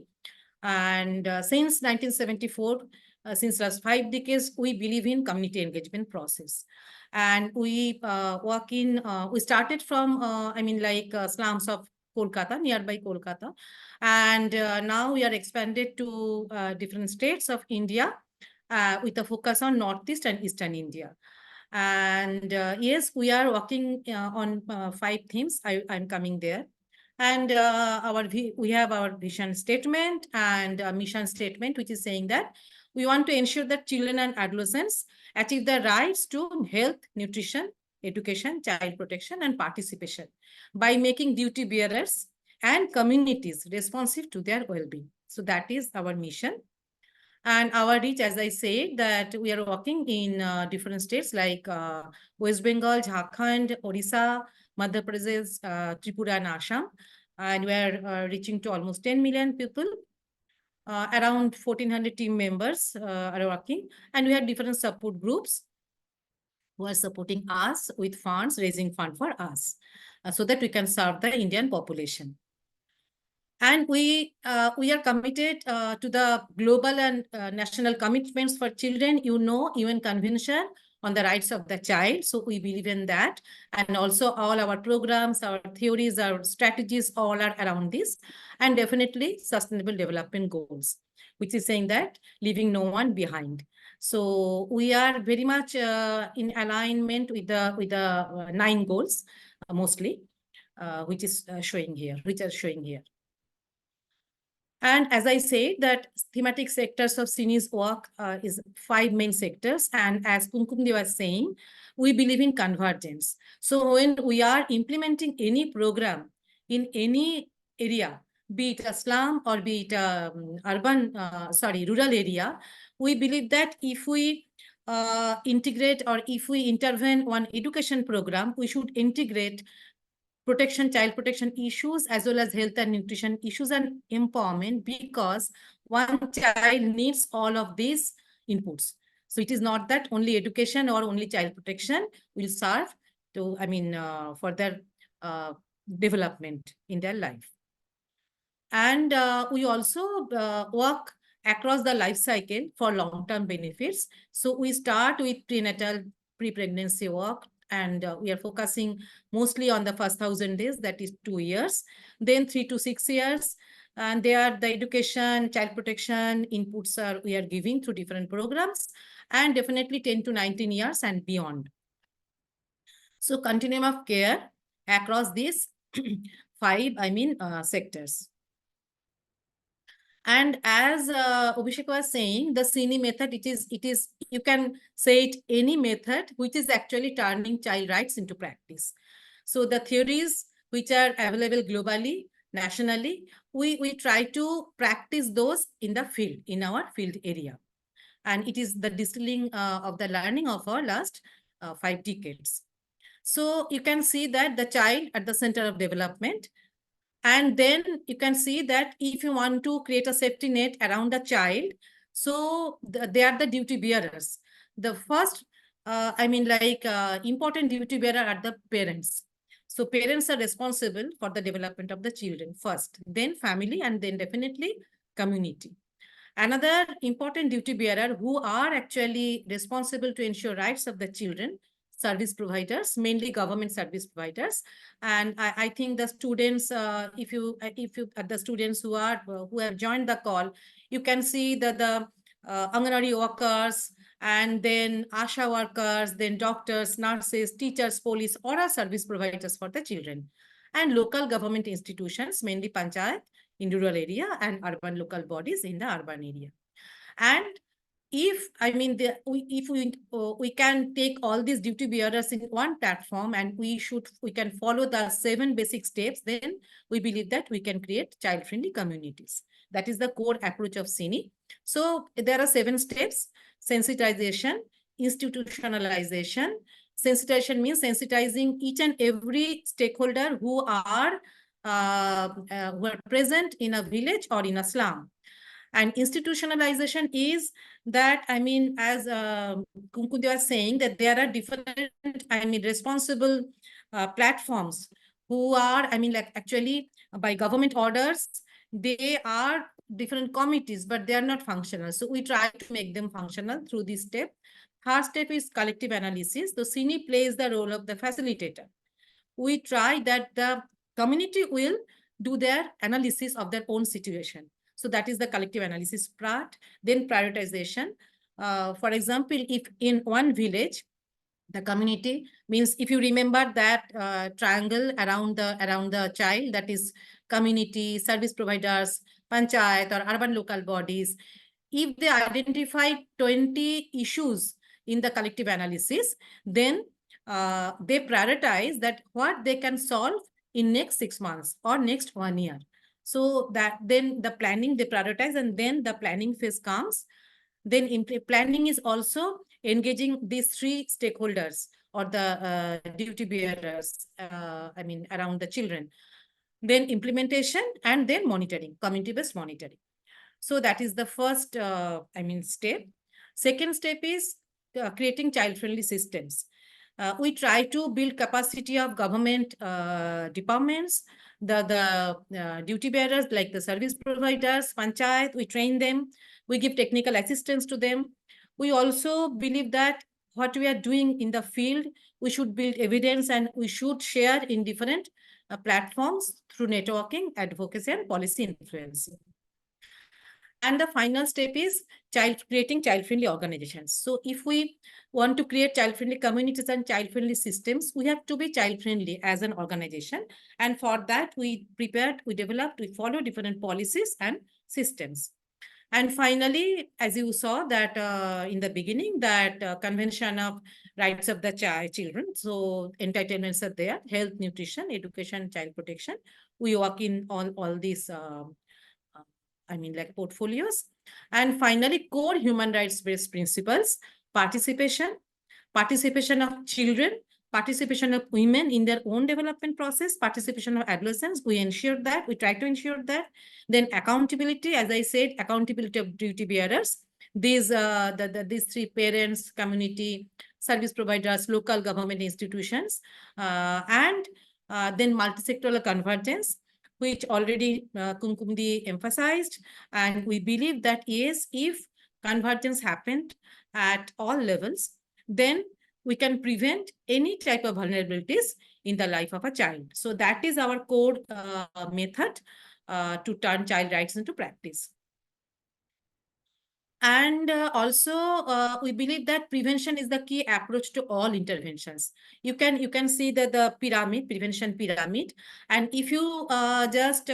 And since 1974, since last 5 decades, we believe in community engagement process. And we work in, we started from, slums of Kolkata, nearby Kolkata. And now we are expanded to different states of India with a focus on Northeast and Eastern India. And yes, we are working on 5 themes. I'm coming there. And we have our vision statement and a mission statement, which is saying that we want to ensure that children and adolescents achieve the rights to health, nutrition, education, child protection, and participation by making duty bearers and communities responsive to their well-being. So that is our mission. And our reach, as I said, that we are working in different states like West Bengal, Jharkhand, Odisha, Madhya Pradesh, Tripura, and Assam. And we are reaching to almost 10 million people. Around 1,400 team members are working. And we have different support groups who are supporting us with funds, raising fund for us, so that we can serve the Indian population. And we are committed to the global and national commitments for children, UN Convention on the Rights of the Child. So we believe in that. And also all our programs, our theories, our strategies, all are around this. And definitely Sustainable Development Goals, which is saying that leaving no one behind. So we are very much in alignment with the 9 goals, mostly, which are showing here. And as I say, that thematic sectors of CINI's work is 5 main sectors. And as Kumkumdi was saying, we believe in convergence. So when we are implementing any program in any area, be it a slum or be it a rural area, we believe that if we integrate or if we intervene on education program, we should integrate child protection issues, as well as health and nutrition issues and empowerment, because one child needs all of these inputs. So it is not that only education or only child protection will serve to, for their development in their life. And we also work across the life cycle for long-term benefits. So we start with prenatal, pre-pregnancy work, and we are focusing mostly on the first 1,000 days, that is 2 years, then 3 to 6 years. And there the education, child protection inputs we are giving through different programs, and definitely 10 to 19 years and beyond. So continuum of care across these 5, sectors. And as Abhishek was saying, the CINI method, it is, you can say it any method which is actually turning child rights into practice. So the theories which are available globally, nationally, we try to practice those in the field, in our field area. And it is the distilling of the learning of our last 5 decades. So you can see that the child at the center of development. And then you can see that if you want to create a safety net around the child, so they are the duty bearers. The first, important duty bearer are the parents. So parents are responsible for the development of the children first, then family, and then definitely community. Another important duty bearer who are actually responsible to ensure rights of the children, service providers, mainly government service providers. And I think the students, if you the students who have joined the call, you can see that the Anganwadi workers, and then ASHA workers, then doctors, nurses, teachers, police, all are service providers for the children. And local government institutions, mainly panchayat in rural area, and urban local bodies in the urban area. And if we can take all these duty bearers in one platform, and we can follow the 7 basic steps, then we believe that we can create child-friendly communities. That is the core approach of CINI. So there are 7 steps: sensitization, institutionalization. Sensitization means sensitizing each and every stakeholder who are present in a village or in a slum. And institutionalization is that, as Kunkundi was saying, that there are different, responsible platforms who are, actually by government orders, they are different committees, but they are not functional. So we try to make them functional through this step. Third step is collective analysis. So CINI plays the role of the facilitator. We try that the community will do their analysis of their own situation. So that is the collective analysis part. Then prioritization. For example, if in one village, the community means, if you remember that triangle around the child, that is community, service providers, panchayat or urban local bodies, if they identify 20 issues in the collective analysis, then they prioritize that what they can solve in next 6 months or next 1 year. So that then the planning they prioritize, and then the planning phase comes. Then planning is also engaging these 3 stakeholders or the duty bearers, around the children. Then implementation, and then monitoring, community-based monitoring. So that is the first, step. Second step is creating child-friendly systems. We try to build capacity of government departments, the duty bearers, like the service providers, panchayat. We train them. We give technical assistance to them. We also believe that what we are doing in the field, we should build evidence, and we should share in different platforms through networking, advocacy, and policy influencing. And the final step is creating child-friendly organizations. So if we want to create child-friendly communities and child-friendly systems, we have to be child-friendly as an organization. And for that, we developed, we follow different policies and systems. And finally, as you saw that in the beginning, that Convention of Rights of the Children. So entitlements are there: health, nutrition, education, child protection. We work in all these portfolios. And finally, core human rights-based principles: participation of children, participation of women in their own development process, participation of adolescents. We try to ensure that. Then accountability, as I said, accountability of duty bearers. These 3: parents, community, service providers, local government institutions, and then multi-sectoral convergence, which already Kumkumdi emphasized. And we believe that, yes, if convergence happened at all levels, then we can prevent any type of vulnerabilities in the life of a child. So that is our core method to turn child rights into practice. And also, we believe that prevention is the key approach to all interventions. You can see that the prevention pyramid, and if you just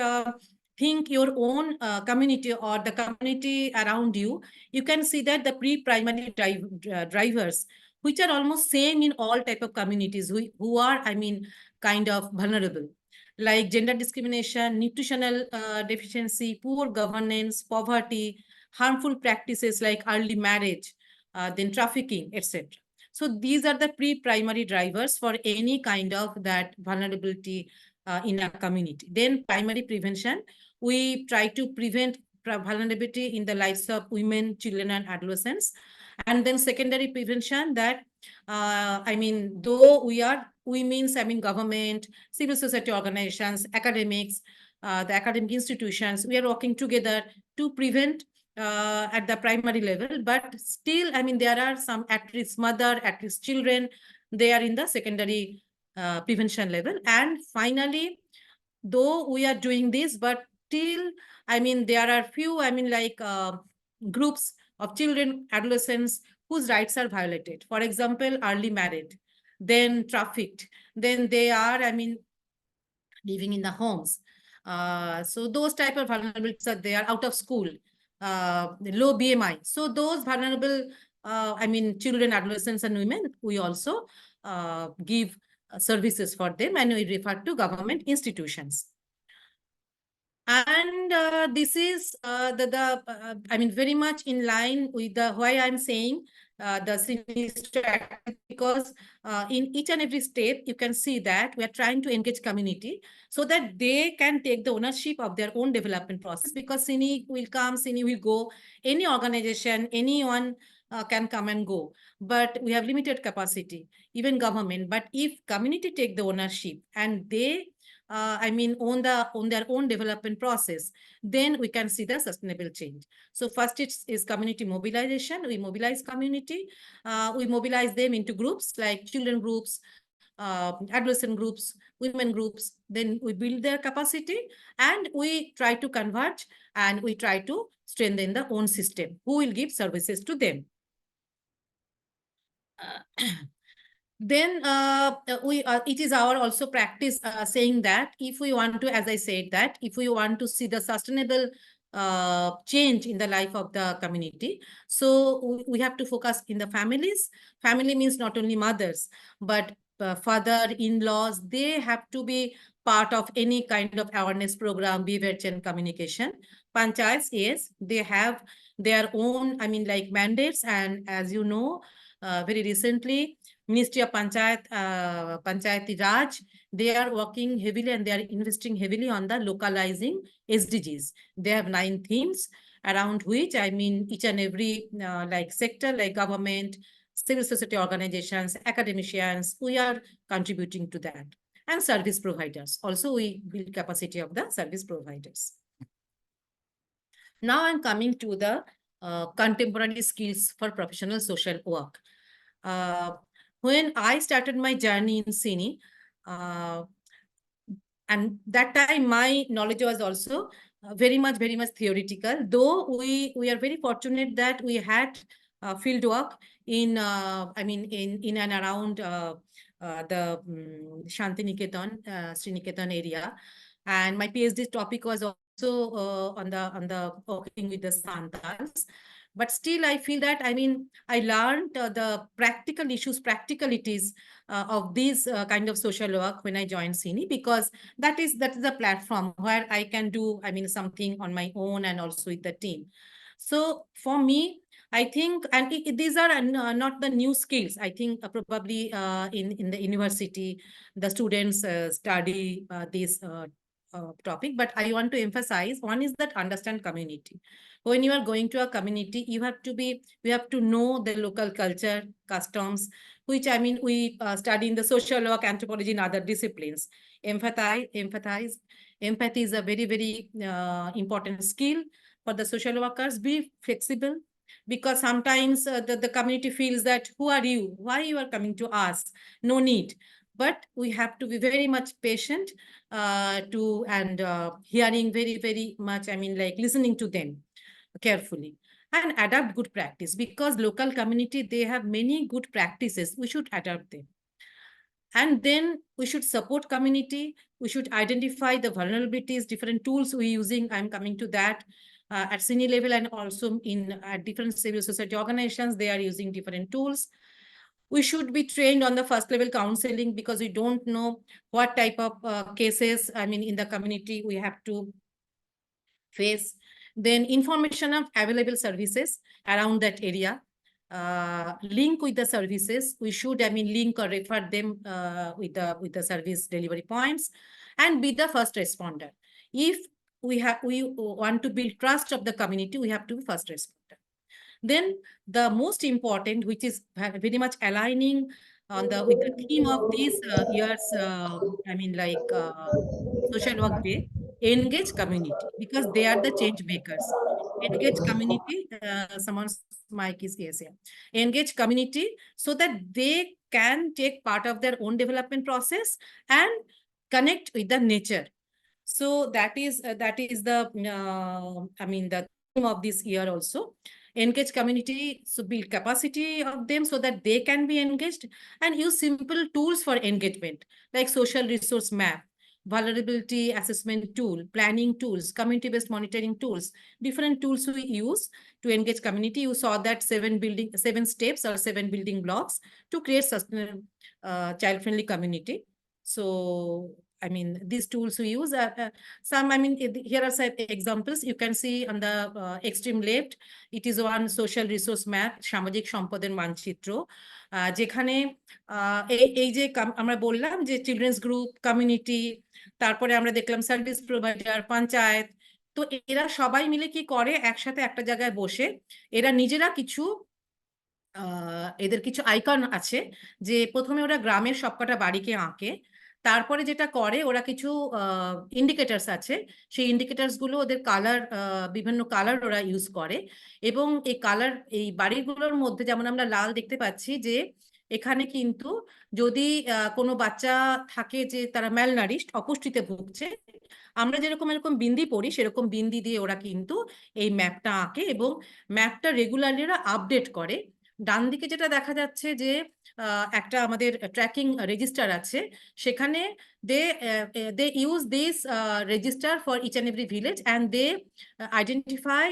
think your own community or the community around you, you can see that the pre-primary drivers, which are almost same in all type of communities who are, kind of vulnerable, like gender discrimination, nutritional deficiency, poor governance, poverty, harmful practices like early marriage, then trafficking, etc. So these are the pre-primary drivers for any kind of that vulnerability in a community. Then primary prevention, we try to prevent vulnerability in the lives of women, children, and adolescents. And then secondary prevention, that I mean, though we means, I mean, government, civil society organizations, academics, the academic institutions, we are working together to prevent at the primary level, but still, I mean, there are some at-risk mother, at-risk children, they are in the secondary prevention level. And finally, though we are doing this, but still, I mean, there are few, I mean, like groups of children, adolescents whose rights are violated. For example, early married, then trafficked, then they are, I mean, living in the homes. So those type of vulnerabilities are there, out of school, low BMI. So those vulnerable, I mean, children, adolescents, and women, we also give services for them, and we refer to government institutions. And this is I mean, very much in line with the why I'm saying the sinister act, because in each and every step, you can see that we are trying to engage community so that they can take the ownership of their own development process, because Cine will come, Cine will go, any organization, anyone can come and go, but we have limited capacity, even government. But if community take the ownership and they I mean, own their own development process, then we can see the sustainable change. So first is community mobilization. We mobilize community. We mobilize them into groups like children groups, adolescent groups, women groups. Then we build their capacity and we try to converge and we try to strengthen the own system who will give services to them. Then it is our also practice saying that if we want to, as I said, that if we want to see the sustainable change in the life of the community, so we have to focus in the families. Family means not only mothers, but father, in-laws, they have to be part of any kind of awareness program, behavior change communication. Panchayats, yes, they have their own, I mean, like mandates. And as you know, very recently, Ministry of Panchayati Raj, they are working heavily and they are investing heavily on the localizing SDGs. They have 9 themes around which, I mean, each and every like sector, like government, civil society organizations, academicians, we are contributing to that. And service providers. Also, we build capacity of the service providers. Now I'm coming to the contemporary skills for professional social work. When I started my journey in Cine, and that time my knowledge was also very much theoretical, though we are very fortunate that we had field work in, I mean, in and around the Shantiniketan, Sriniketan area. And my PhD topic was also on the working with the Santals. But still, I feel that, I mean, I learned the practical issues, practicalities of these kind of social work when I joined Cine, because that is the platform where I can do, I mean, something on my own and also with the team. So for me, I think, and these are not the new skills. I think probably in the university, the students study this topic, but I want to emphasize, one is that understand community. When you are going to a community, you have to know the local culture, customs, which, I mean, we study in the social work, anthropology, and other disciplines. Empathy is a very important skill for the social workers. Be flexible, because sometimes the community feels that, who are you? Why you are coming to us? No need. But we have to be very much patient and hearing very much, I mean, like listening to them carefully and adapt good practice, because local community, they have many good practices. We should adapt them. And then we should support community. We should identify the vulnerabilities, different tools we're using. I'm coming to that at senior level, and also at different civil society organizations, they are using different tools. We should be trained on the first level counseling, because we don't know what type of cases, I mean, in the community we have to face. Then information of available services around that area. Link with the services. We should, I mean, link or refer them with the service delivery points, and be the first responder. If we want to build trust of the community, we have to be first responder. Then the most important, which is very much aligning on with the theme of this year's, social work day, engage community, because they are the change makers. Engage community, someone's mic is, yes, yeah. Engage community so that they can take part of their own development process and connect with the nature. So that is the the theme of this year also. Engage community, so build capacity of them so that they can be engaged, and use simple tools for engagement like social resource map, vulnerability assessment tool, planning tools, community-based monitoring tools, different tools we use to engage community. You saw that 7 steps or 7 building blocks to create sustainable child-friendly community. So these tools we use are some, here are some examples. You can see on the extreme left, it is one social resource map, সামাজিক সম্পদের মানচিত্র, যেখানে এই যে আমরা বললাম যে children's group, community, তারপরে আমরা দেখলাম সার্ভিস প্রোভাইডার, পঞ্চায়েত, তো এরা সবাই মিলে কি করে, একসাথে একটা জায়গায় বসে এরা নিজেরা কিছু এদের কিছু আইকন আছে, যে প্রথমে ওরা গ্রামের সবকটা বাড়িকে আঁকে, তারপরে যেটা করে ওরা কিছু ইন্ডিকেটার্স আছে, সেই ইন্ডিকেটার্স গুলো ওদের কালার, বিভিন্ন কালার ওরা ইউজ করে, এবং এই কালার এই বাড়িগুলোর মধ্যে যেমন আমরা লাল দেখতে পাচ্ছি, যে এখানে কিন্তু যদি কোনো বাচ্চা থাকে যে তারা ম্যালনারিশড, অপুষ্টিতে ভুগছে, আমরা যেরকম এরকম বিন্দি পড়ি সেরকম বিন্দি দিয়ে ওরা কিন্তু এই ম্যাপটা আঁকে এবং ম্যাপটা রেগুলারলি ওরা আপডেট করে। ডান দিকে যেটা দেখা যাচ্ছে যে একটা আমাদের ট্র্যাকিং রেজিস্টার আছে, সেখানে they use this register for each and every village, and they identify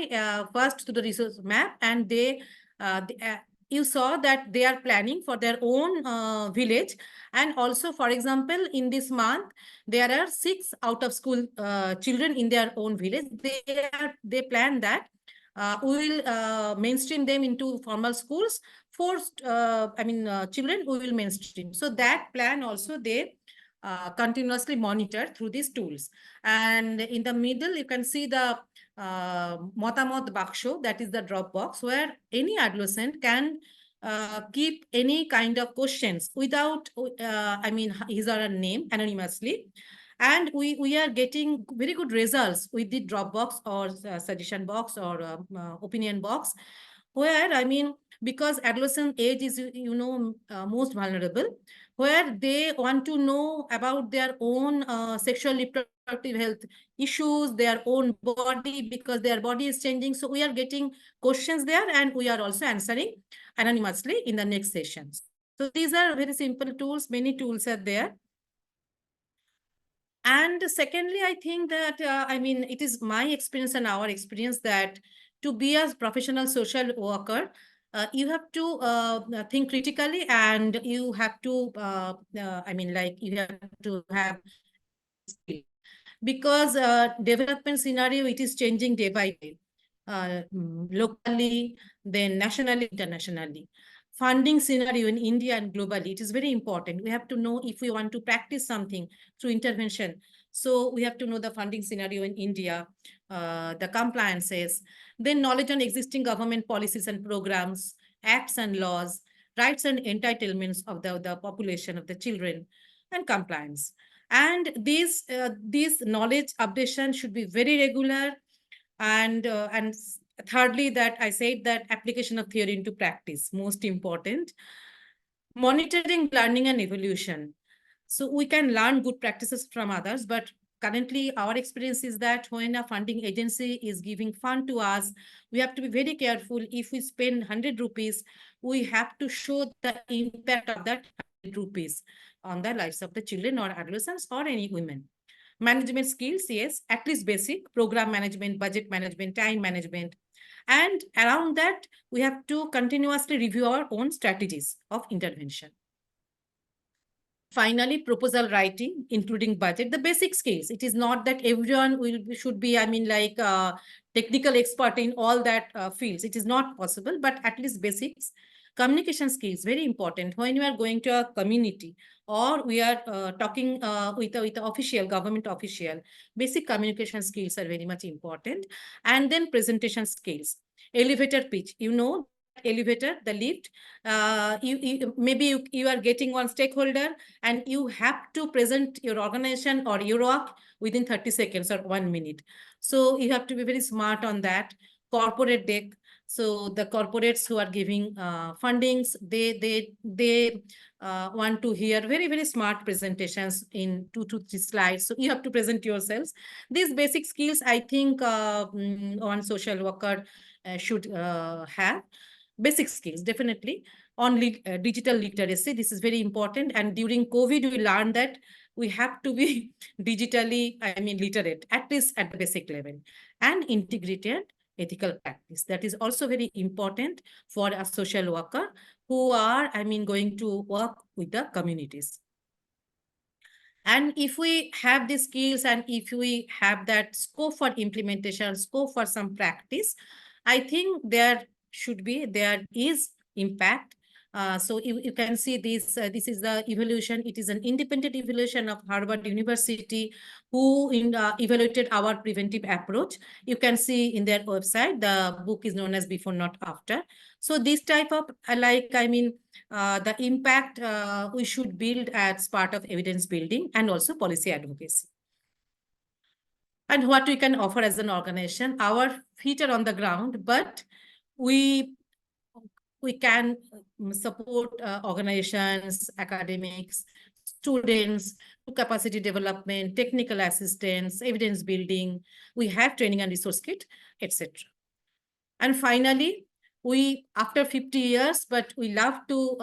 first to the resource map, and you saw that they are planning for their own village. And also, for example, in this month there are 6 out of school children in their own village. They plan that we will mainstream them into formal schools. Children we will mainstream. So that plan also they continuously monitor through these tools. And in the middle you can see the Motamot Baksho, that is the drop box, where any adolescent can keep any kind of questions without his or her name, anonymously. And we are getting very good results with the Dropbox or suggestion box or opinion box, where because adolescent age is most vulnerable, where they want to know about their own sexual reproductive health issues, their own body, because their body is changing. So we are getting questions there, and we are also answering anonymously in the next sessions. So these are very simple tools. Many tools are there. And secondly, I think that, it is my experience and our experience that to be a professional social worker, you have to think critically, and you have to, you have to have skill. Because development scenario, it is changing day by day, locally, then nationally, internationally. Funding scenario in India and globally, it is very important. We have to know if we want to practice something through intervention. So we have to know the funding scenario in India, the compliances, then knowledge on existing government policies and programs, acts and laws, rights and entitlements of the population, of the children, and compliance. And these knowledge updation should be very regular. And thirdly, that I said that application of theory into practice, most important. Monitoring, learning, and evolution. So we can learn good practices from others, but currently our experience is that when a funding agency is giving fund to us, we have to be very careful. If we spend 100 rupees, we have to show the impact of that 100 rupees on the lives of the children or adolescents or any women. Management skills, yes, at least basic program management, budget management, time management. And around that, we have to continuously review our own strategies of intervention. Finally, proposal writing, including budget, the basic skills. It is not that everyone should be, technical expert in all that fields. It is not possible, but at least basics. Communication skills, very important. When you are going to a community or we are talking with the official, government official, basic communication skills are very much important. And then presentation skills. Elevator pitch, you know, elevator, the lift, maybe you are getting one stakeholder and you have to present your organization or your work within 30 seconds or 1 minute. So you have to be very smart on that. Corporate deck. So the corporates who are giving fundings, they want to hear very, very smart presentations in 2 to 3 slides. So you have to present yourselves. These basic skills, I think one social worker should have. Basic skills, definitely. On digital literacy, this is very important. And during COVID, we learned that we have to be digitally, literate, at least at the basic level. And integrated ethical practice. That is also very important for a social worker who are, going to work with the communities. And if we have the skills and if we have that scope for implementation, scope for some practice, I think there is impact. So you can see this is the evaluation. It is an independent evaluation of Harvard University who evaluated our preventive approach. You can see in their website, the book is known as Before Not After. So this type of the impact we should build as part of evidence building and also policy advocacy. And what we can offer as an organization, our feet are on the ground, but we can support organizations, academics, students, to capacity development, technical assistance, evidence building. We have training and resource kit, etc. And finally, we, after 50 years, but we love to,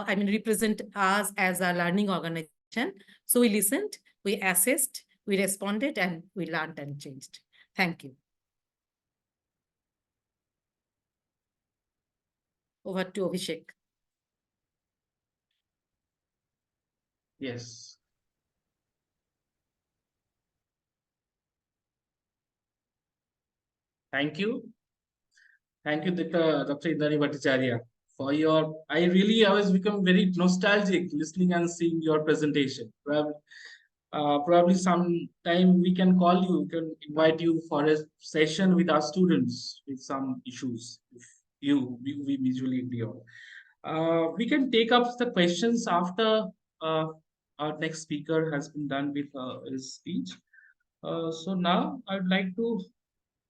represent us as a learning organization. So we listened, we assessed, we responded, and we learned and changed. Thank you. Over to Abhishek. Yes. Thank you. Thank you, Dr. Indani Bhattacharya, for your, I always become very nostalgic listening and seeing your presentation. Probably sometime we can call you, we can invite you for a session with our students with some issues, if we visually agree on. We can take up the questions after our next speaker has been done with his speech. So now I'd like to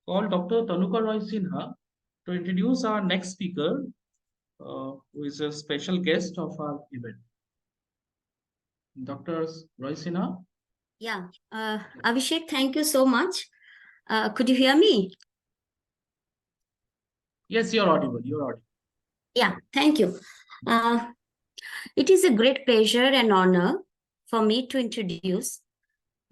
call Dr. Tanuka Roy Sinha to introduce our next speaker, who is a special guest of our event. Dr. Roy Sinha? Yeah, Abhishek, thank you so much. Could you hear me? Yes, you're audible. You're audible. Yeah, thank you. It is a great pleasure and honor for me to introduce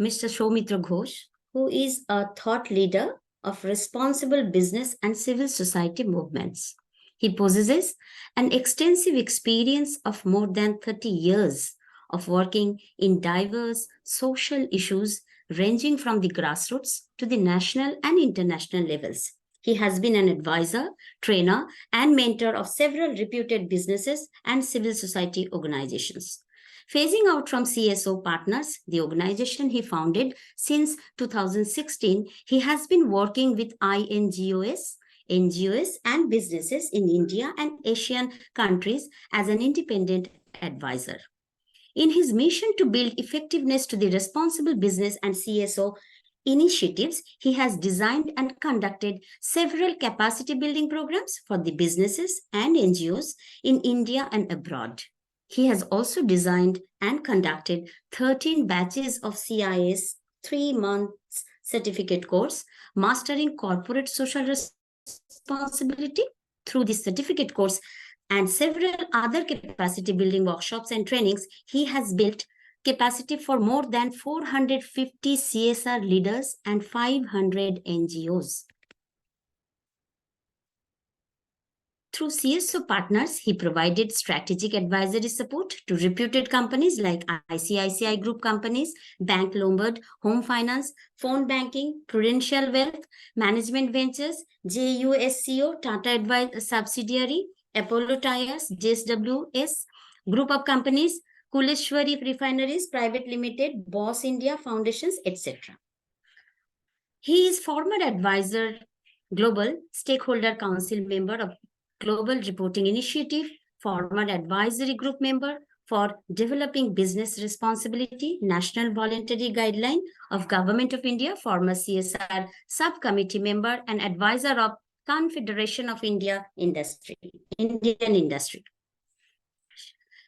Mr. Soumitra Ghosh, who is a thought leader of responsible business and civil society movements. He possesses an extensive experience of more than 30 years of working in diverse social issues ranging from the grassroots to the national and international levels. He has been an advisor, trainer, and mentor of several reputed businesses and civil society organizations. Phasing out from CSO Partners, the organization he founded since 2016, he has been working with INGOs, NGOs, and businesses in India and Asian countries as an independent advisor. In his mission to build effectiveness to the responsible business and CSO initiatives, he has designed and conducted several capacity building programs for the businesses and NGOs in India and abroad. He has also designed and conducted 13 batches of CIS 3 months certificate course, Mastering Corporate Social Responsibility. Through this certificate course and several other capacity building workshops and trainings, he has built capacity for more than 450 CSR leaders and 500 NGOs. Through CSO Partners, he provided strategic advisory support to reputed companies like ICICI Group companies, Bank Lombard, Home Finance, Phone Banking, Prudential Wealth, Management Ventures, JUSCO, Tata Advice subsidiary, Apollo Tyres, JSWS, Group of Companies, Kuleshwari Refineries Private Limited, Boss India Foundations, etc. He is former advisor, Global Stakeholder Council member of Global Reporting Initiative, former advisory group member for Developing Business Responsibility, National Voluntary Guideline of Government of India, former CSR subcommittee member and advisor of Confederation of Indian Industry.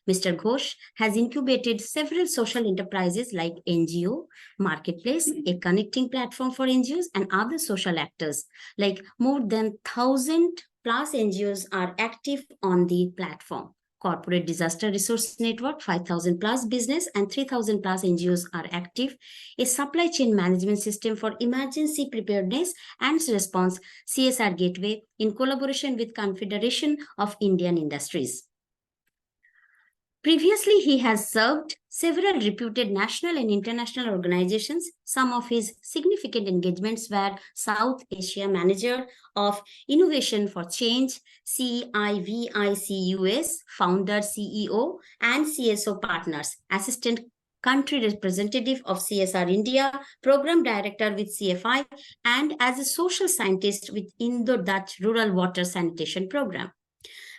Mr. Ghosh has incubated several social enterprises like NGO, Marketplace, a connecting platform for NGOs and other social actors. Like more than 1,000 plus NGOs are active on the platform. Corporate Disaster Resource Network, 5,000 plus business and 3,000 plus NGOs are active. A supply chain management system for emergency preparedness and response, CSR Gateway, in collaboration with Confederation of Indian Industries. Previously, he has served several reputed national and international organizations. Some of his significant engagements were South Asia Manager of Innovation for Change, CIVICUS, Founder, CEO, and CSO Partners, Assistant Country Representative of CSR India, Program Director with CFI, and as a social scientist with Indo-Dutch Rural Water Sanitation Program.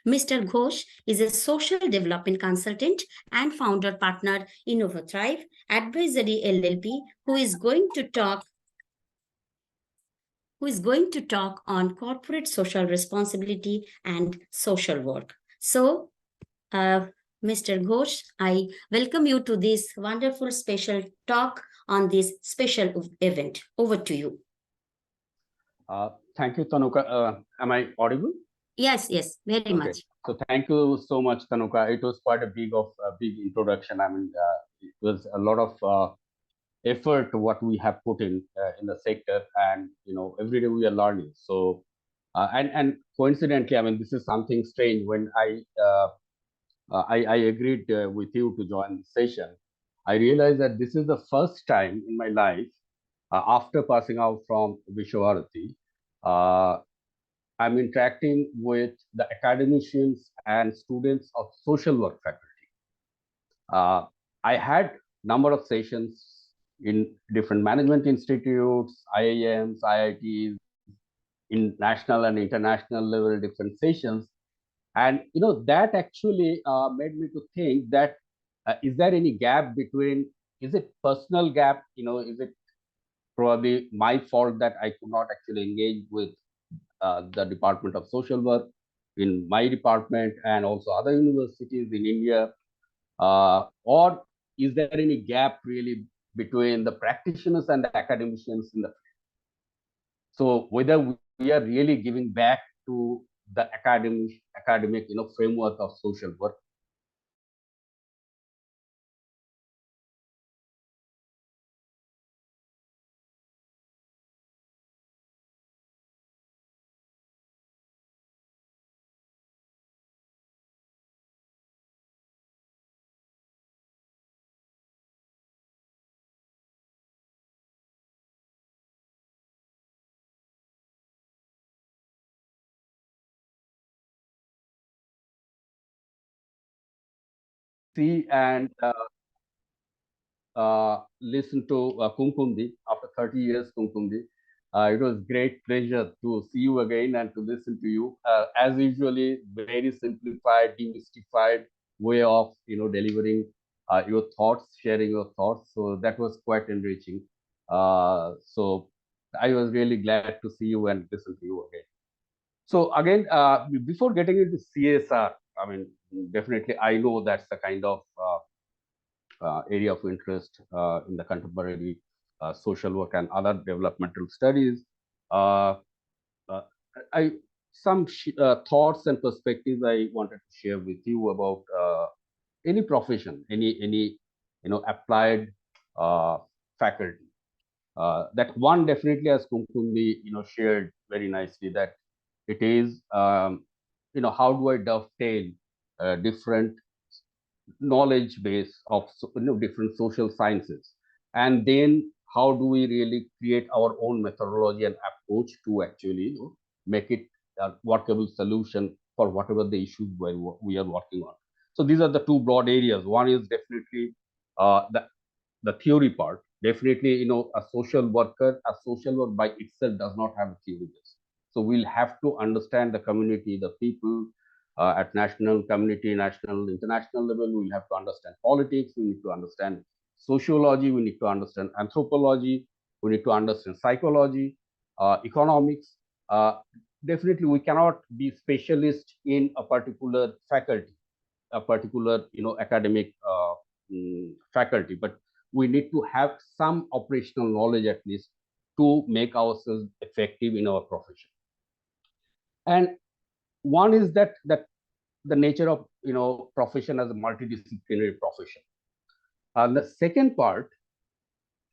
Mr. Ghosh is a social development consultant and founder partner in InnovaThrive Advisory LLP, who is going to talk on corporate social responsibility and social work. So, Mr. Ghosh, I welcome you to this wonderful special talk on this special event. Over to you. Thank you, Tanuka. Am I audible? Yes, very much. So thank you so much, Tanuka. It was quite a big introduction. I mean, it was a lot of effort what we have put in the sector, and every day we are learning. So and coincidentally, I mean, this is something strange. When I agreed with you to join the session, I realized that this is the first time in my life after passing out from Vishwabharati, I'm interacting with the academicians and students of social work faculty. I had number of sessions in different management institutes, IIMs, IITs, in national and international level, different sessions. And that actually made me to think that is there any gap between, is it personal gap, is it probably my fault that I could not actually engage with the Department of Social Work in my department and also other universities in India? Or is there any gap really between the practitioners and the academicians in the field? So whether we are really giving back to the academic framework of social work. See and listen to Kumkumdi after 30 years, Kumkumdi. It was great pleasure to see you again and to listen to you. As usually, very simplified, demystified way of delivering your thoughts, sharing your thoughts. So that was quite enriching. So I was really glad to see you and listen to you again. So again, before getting into CSR, I mean, definitely I know that's the kind of area of interest in the contemporary social work and other developmental studies. Some thoughts and perspectives I wanted to share with you about any profession, any applied faculty. That one definitely, as Kumkumdi shared very nicely, that it is how do I dovetail different knowledge base of different social sciences, and then how do we really create our own methodology and approach to actually make it a workable solution for whatever the issues we are working on. So these are the two broad areas. One is definitely the theory part. Definitely, a social work by itself does not have a theory base. So we'll have to understand the community, the people at national, community, national, international level. We'll have to understand politics. We need to understand sociology. We need to understand anthropology. We need to understand psychology, economics. Definitely, we cannot be specialist in a particular faculty, a particular academic faculty, but we need to have some operational knowledge at least to make ourselves effective in our profession. And one is that the nature of profession as a multidisciplinary profession. The second part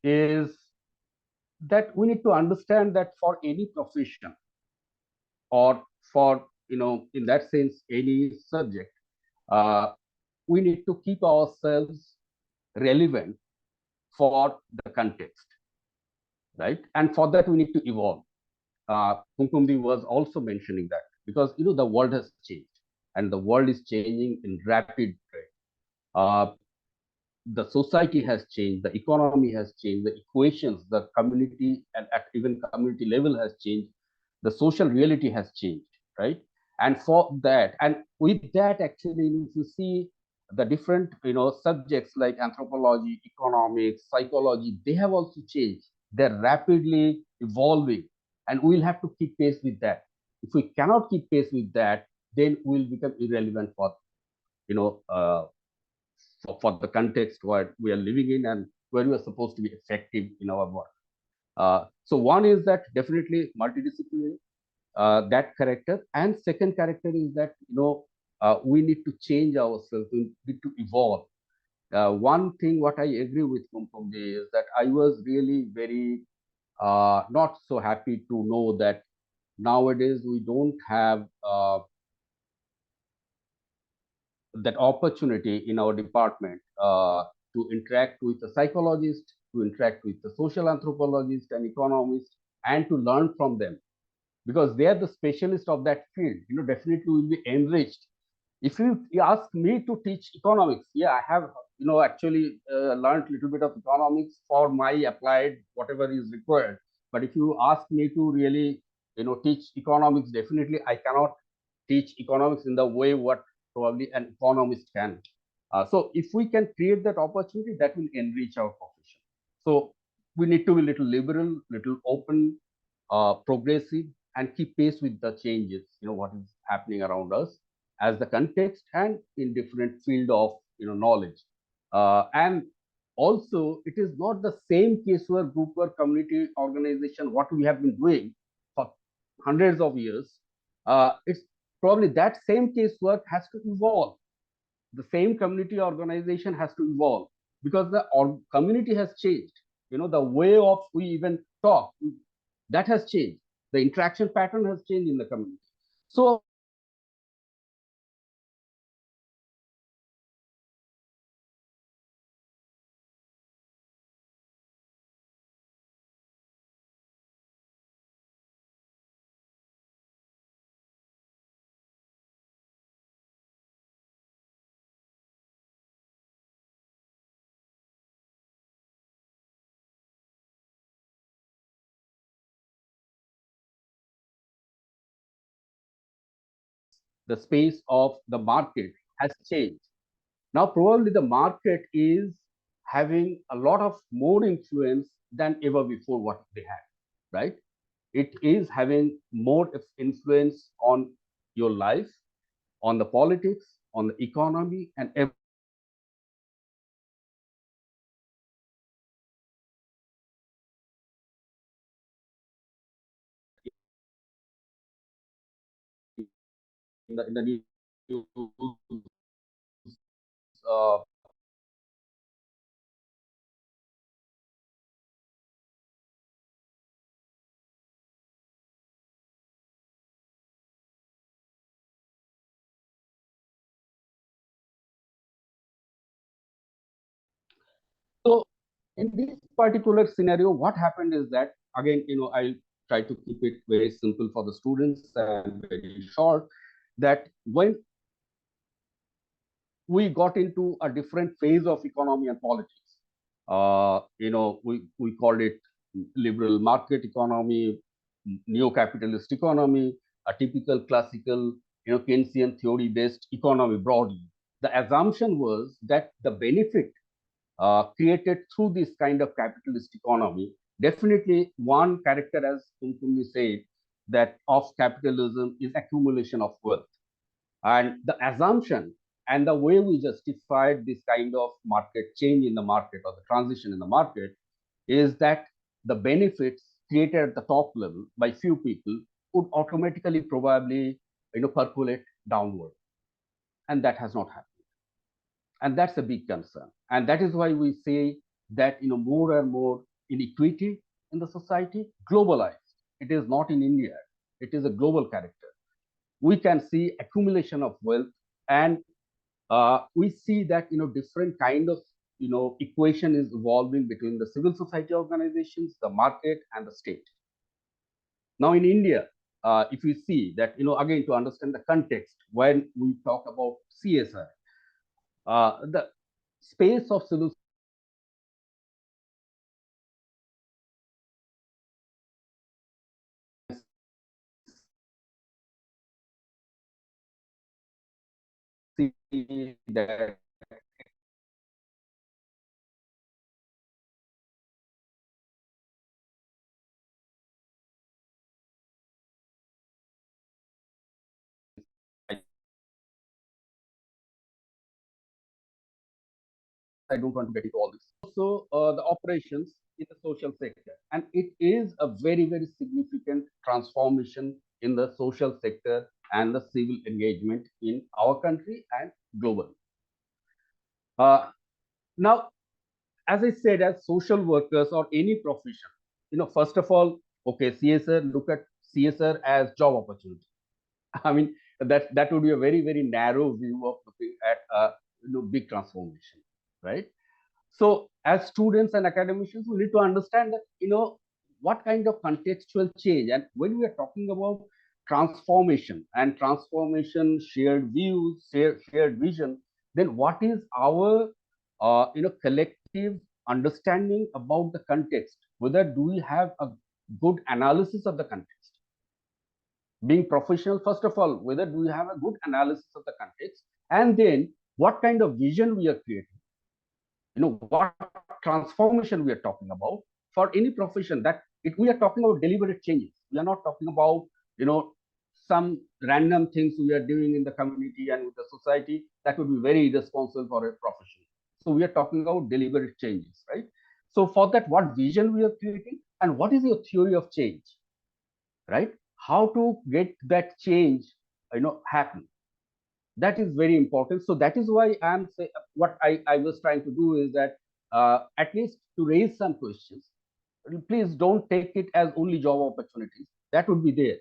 is that we need to understand that for any profession, or for in that sense any subject, we need to keep ourselves relevant for the context, right? And for that we need to evolve. Kumkumdi was also mentioning that, because the world has changed, and the world is changing in rapid rate. The society has changed, the economy has changed, the equations, the community and at even community level has changed, the social reality has changed, right? And for that, and with that, actually, if you see the different subjects like anthropology, economics, psychology, they have also changed. They're rapidly evolving, and we'll have to keep pace with that. If we cannot keep pace with that, then we'll become irrelevant for for the context where we are living in and where we are supposed to be effective in our work. So one is that definitely multidisciplinary, that character, and second character is that we need to change ourselves, we need to evolve. One thing what I agree with Kumkumdi is that I was really very not so happy to know that nowadays we don't have that opportunity in our department to interact with the psychologist, to interact with the social anthropologist and economist, and to learn from them, because they are the specialist of that field. Definitely will be enriched. If you ask me to teach economics, yeah, I have actually learned a little bit of economics for my applied whatever is required. But if you ask me to really teach economics, definitely I cannot teach economics in the way what probably an economist can. So if we can create that opportunity, that will enrich our profession. So we need to be little liberal, little open, progressive, and keep pace with the changes, what is happening around us as the context and in different field of knowledge. And also, it is not the same casework, group work, community organization, what we have been doing for hundreds of years. It's probably that same casework has to evolve. The same community organization has to evolve, because the community has changed. The way of we even talk, that has changed. The interaction pattern has changed in the community. So the space of the market has changed. Now, probably the market is having a lot of more influence than ever before what they had, right? It is having more influence on your life, on the politics, on the economy, and everything. In the news, uh, so in this particular scenario, what happened is that, again, I try to keep it very simple for the students and very short. that when we got into a different phase of economy and politics, we called it liberal market economy, neo-capitalist economy, a typical classical, Keynesian theory-based economy broadly. The assumption was that the benefit created through this kind of capitalist economy, definitely one character, as Kumkumi said, that of capitalism is accumulation of wealth. And the assumption and the way we justified this kind of market change in the market or the transition in the market is that the benefits created at the top level by few people would automatically probably percolate downward. And that has not happened. And that's a big concern. And that is why we say that more and more inequity in the society, globalized. It is not in India. It is a global character. We can see accumulation of wealth, and we see that different kind of equation is evolving between the civil society organizations, the market, and the state. Now in India, if we see that again, to understand the context when we talk about CSR, the space of civil that I don't want to get into all this. Also, the operations in the social sector, and it is a very, very significant transformation in the social sector and the civil engagement in our country and globally. Now, as I said, as social workers or any profession, first of all, okay, CSR, look at CSR as job opportunity. I mean, that would be a very, very narrow view of looking at a big transformation, right? So as students and academicians, we need to understand that, what kind of contextual change. And when we are talking about transformation and transformation, shared views, shared vision, then what is our, collective understanding about the context? Whether do we have a good analysis of the context? Being professional, first of all, whether do we have a good analysis of the context? And then what kind of vision we are creating? What transformation we are talking about for any profession, that we are talking about deliberate changes. We are not talking about some random things we are doing in the community and with the society. That would be very irresponsible for a profession. So we are talking about deliberate changes, right? So for that, what vision we are creating and what is your theory of change, right? How to get that change happen. That is very important. So that is why I'm saying, what I was trying to do is that at least to raise some questions. Please don't take it as only job opportunities. That would be there.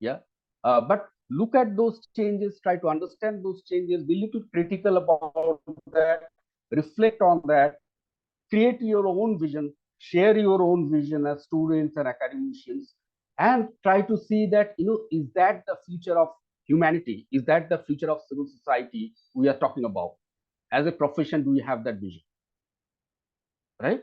Yeah. But look at those changes, try to understand those changes, be a little critical about that, reflect on that, create your own vision, share your own vision as students and academicians, and try to see that, is that the future of humanity? Is that the future of civil society we are talking about? As a profession, do we have that vision? Right?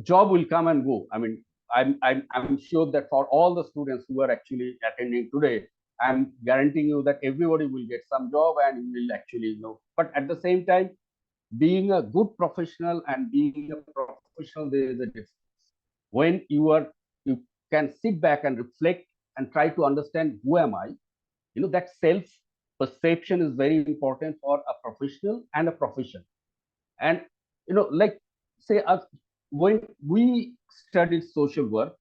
Job will come and go. I mean, I'm sure that for all the students who are actually attending today, I'm guaranteeing you that everybody will get some job and you will actually know. But at the same time, being a good professional and being a professional, there is a difference. When you can sit back and reflect and try to understand who am I, that self perception is very important for a professional and a profession. And like say when we studied social work,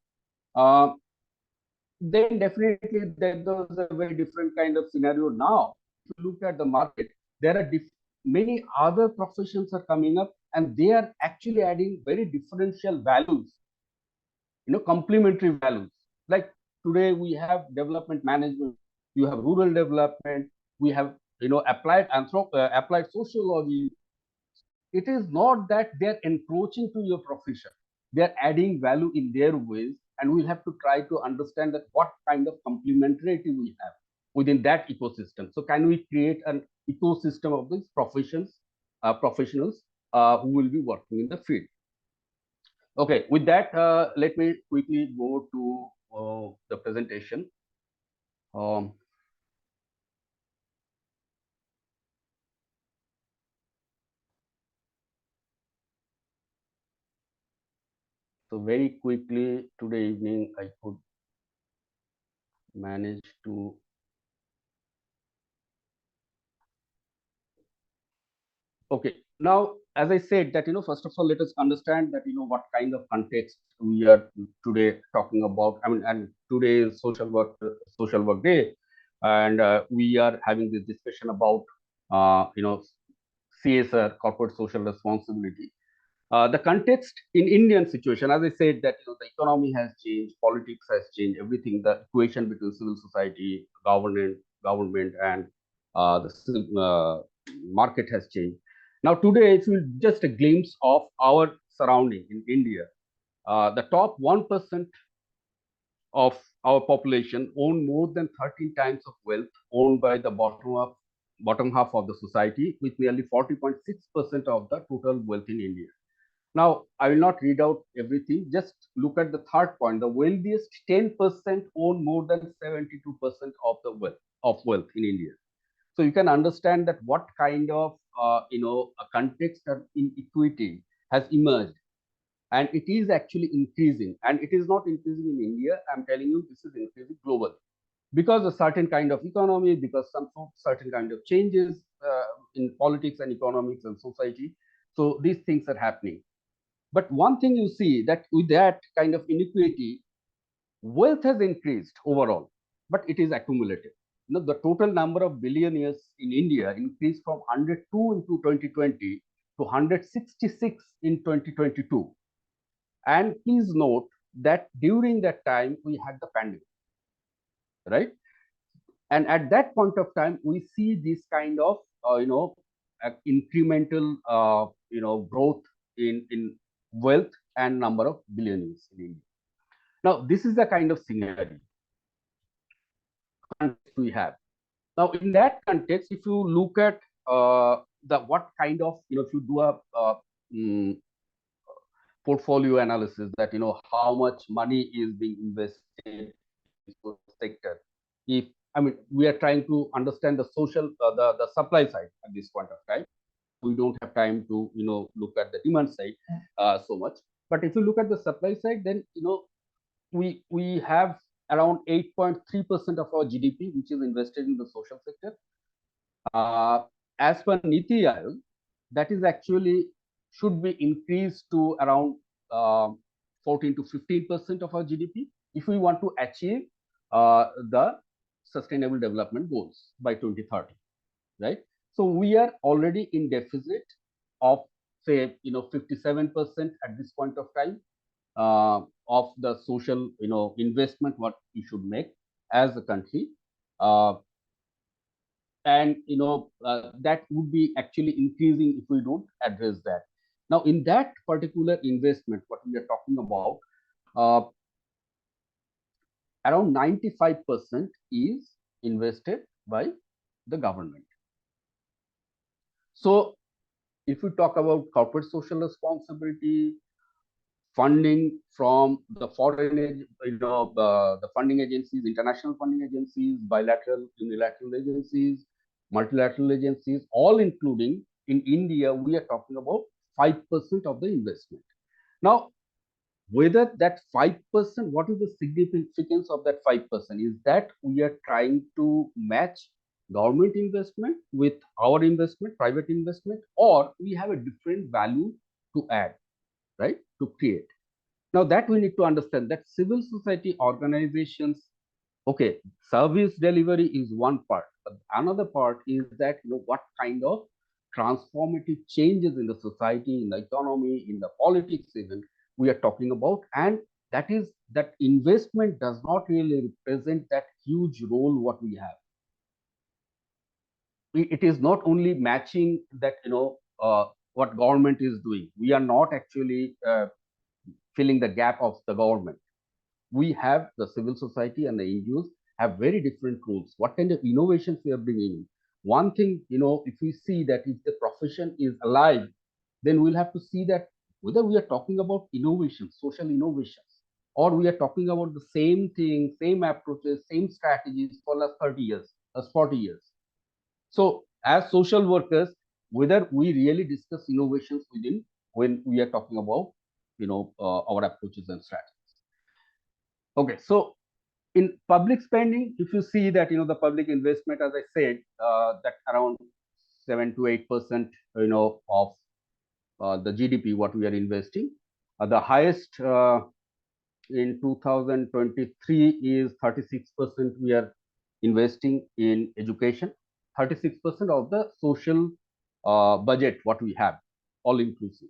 then definitely there was a very different kind of scenario. Now if you look at the market, there are many other professions are coming up, and they are actually adding very differential values, complementary values. Like today we have development management, you have rural development, we have applied sociology. It is not that they're encroaching to your profession, they're adding value in their ways, and we'll have to try to understand that what kind of complementarity we have. within that ecosystem. So can we create an ecosystem of these professionals who will be working in the field? Okay, with that, let me quickly go to the presentation. So very quickly today evening, I could manage to okay. Now, as I said that, first of all, let us understand that, what kind of context we are today talking about. I mean, and today is social work day, and we are having this discussion about, CSR, corporate social responsibility. The context in Indian situation, as I said, that the economy has changed, politics has changed, everything. The equation between civil society, government, and the market has changed. Now, today, it's just a glimpse of our surrounding in India. The top 1% of our population own more than 13 times of wealth owned by the bottom half of the society, with nearly 40.6% of the total wealth in India. Now, I will not read out everything. Just look at the third point. The wealthiest 10% own more than 72% of the wealth in India. So you can understand that what kind of a context of inequity has emerged, and it is actually increasing. And it is not increasing in India. I'm telling you, this is increasing globally because a certain kind of economy, because some certain kind of changes in politics and economics and society. So these things are happening. But one thing you see that with that kind of inequity, wealth has increased overall, but it is accumulative. The total number of billionaires in India increased from 102 into 2020 to 166 in 2022. And please note that during that time, we had the pandemic, right? And at that point of time, we see this kind of, incremental, growth in wealth and number of billionaires in India. Now, this is the kind of scenario we have. Now, in that context, if you look at what kind of, if you do a portfolio analysis, that how much money is being invested in the sector. We are trying to understand the social, the supply side at this point of time. We don't have time to look at the demand side so much. But if you look at the supply side, then we have around 8.3% of our GDP which is invested in the social sector. As per Niti Aayog, that is actually should be increased to around 14 to 15% of our GDP if we want to achieve the sustainable development goals by 2030, right? So we are already in deficit of, say, 57% at this point of time of the social, investment what we should make as a country. And that would be actually increasing if we don't address that. Now, in that particular investment, what we are talking about, around 95% is invested by the government. So if we talk about corporate social responsibility, funding from the foreign, the funding agencies, international funding agencies, bilateral, unilateral agencies, multilateral agencies, all including in India, we are talking about 5% of the investment. Now, whether that 5%, what is the significance of that 5%? Is that we are trying to match government investment with our investment, private investment, or we have a different value to add, right, to create. Now that we need to understand that civil society organizations, okay, service delivery is one part, but another part is that what kind of transformative changes in the society, in the economy, in the politics even we are talking about, and that is that investment does not really represent that huge role what we have. It is not only matching that what government is doing. We are not actually filling the gap of the government. We have the civil society and the NGOs have very different roles. What kind of innovations we are bringing in? One thing, if we see that if the profession is alive, then we'll have to see that whether we are talking about innovation, social innovations, or we are talking about the same thing, same approaches, same strategies for last 30 years, last 40 years. So as social workers, whether we really discuss innovations within when we are talking about, our approaches and strategies. Okay, so in public spending, if you see that, the public investment, as I said, that around 7 to 8%, of the GDP, what we are investing. The highest in 2023 is 36% we are investing in education, 36% of the social budget, what we have, all inclusive.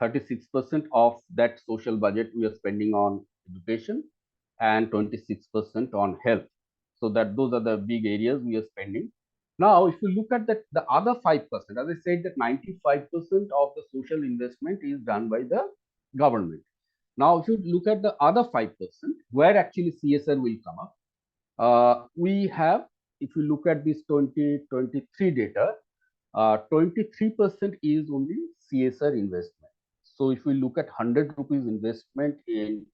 36% of that social budget we are spending on education and 26% on health. So that those are the big areas we are spending. Now, if you look at that, the other 5%, as I said, that 95% of the social investment is done by the government. Now, if you look at the other 5%, where actually CSR will come up, we have, if you look at this 2023 data, 23% is only CSR investment. So if we look at 100 rupees investment in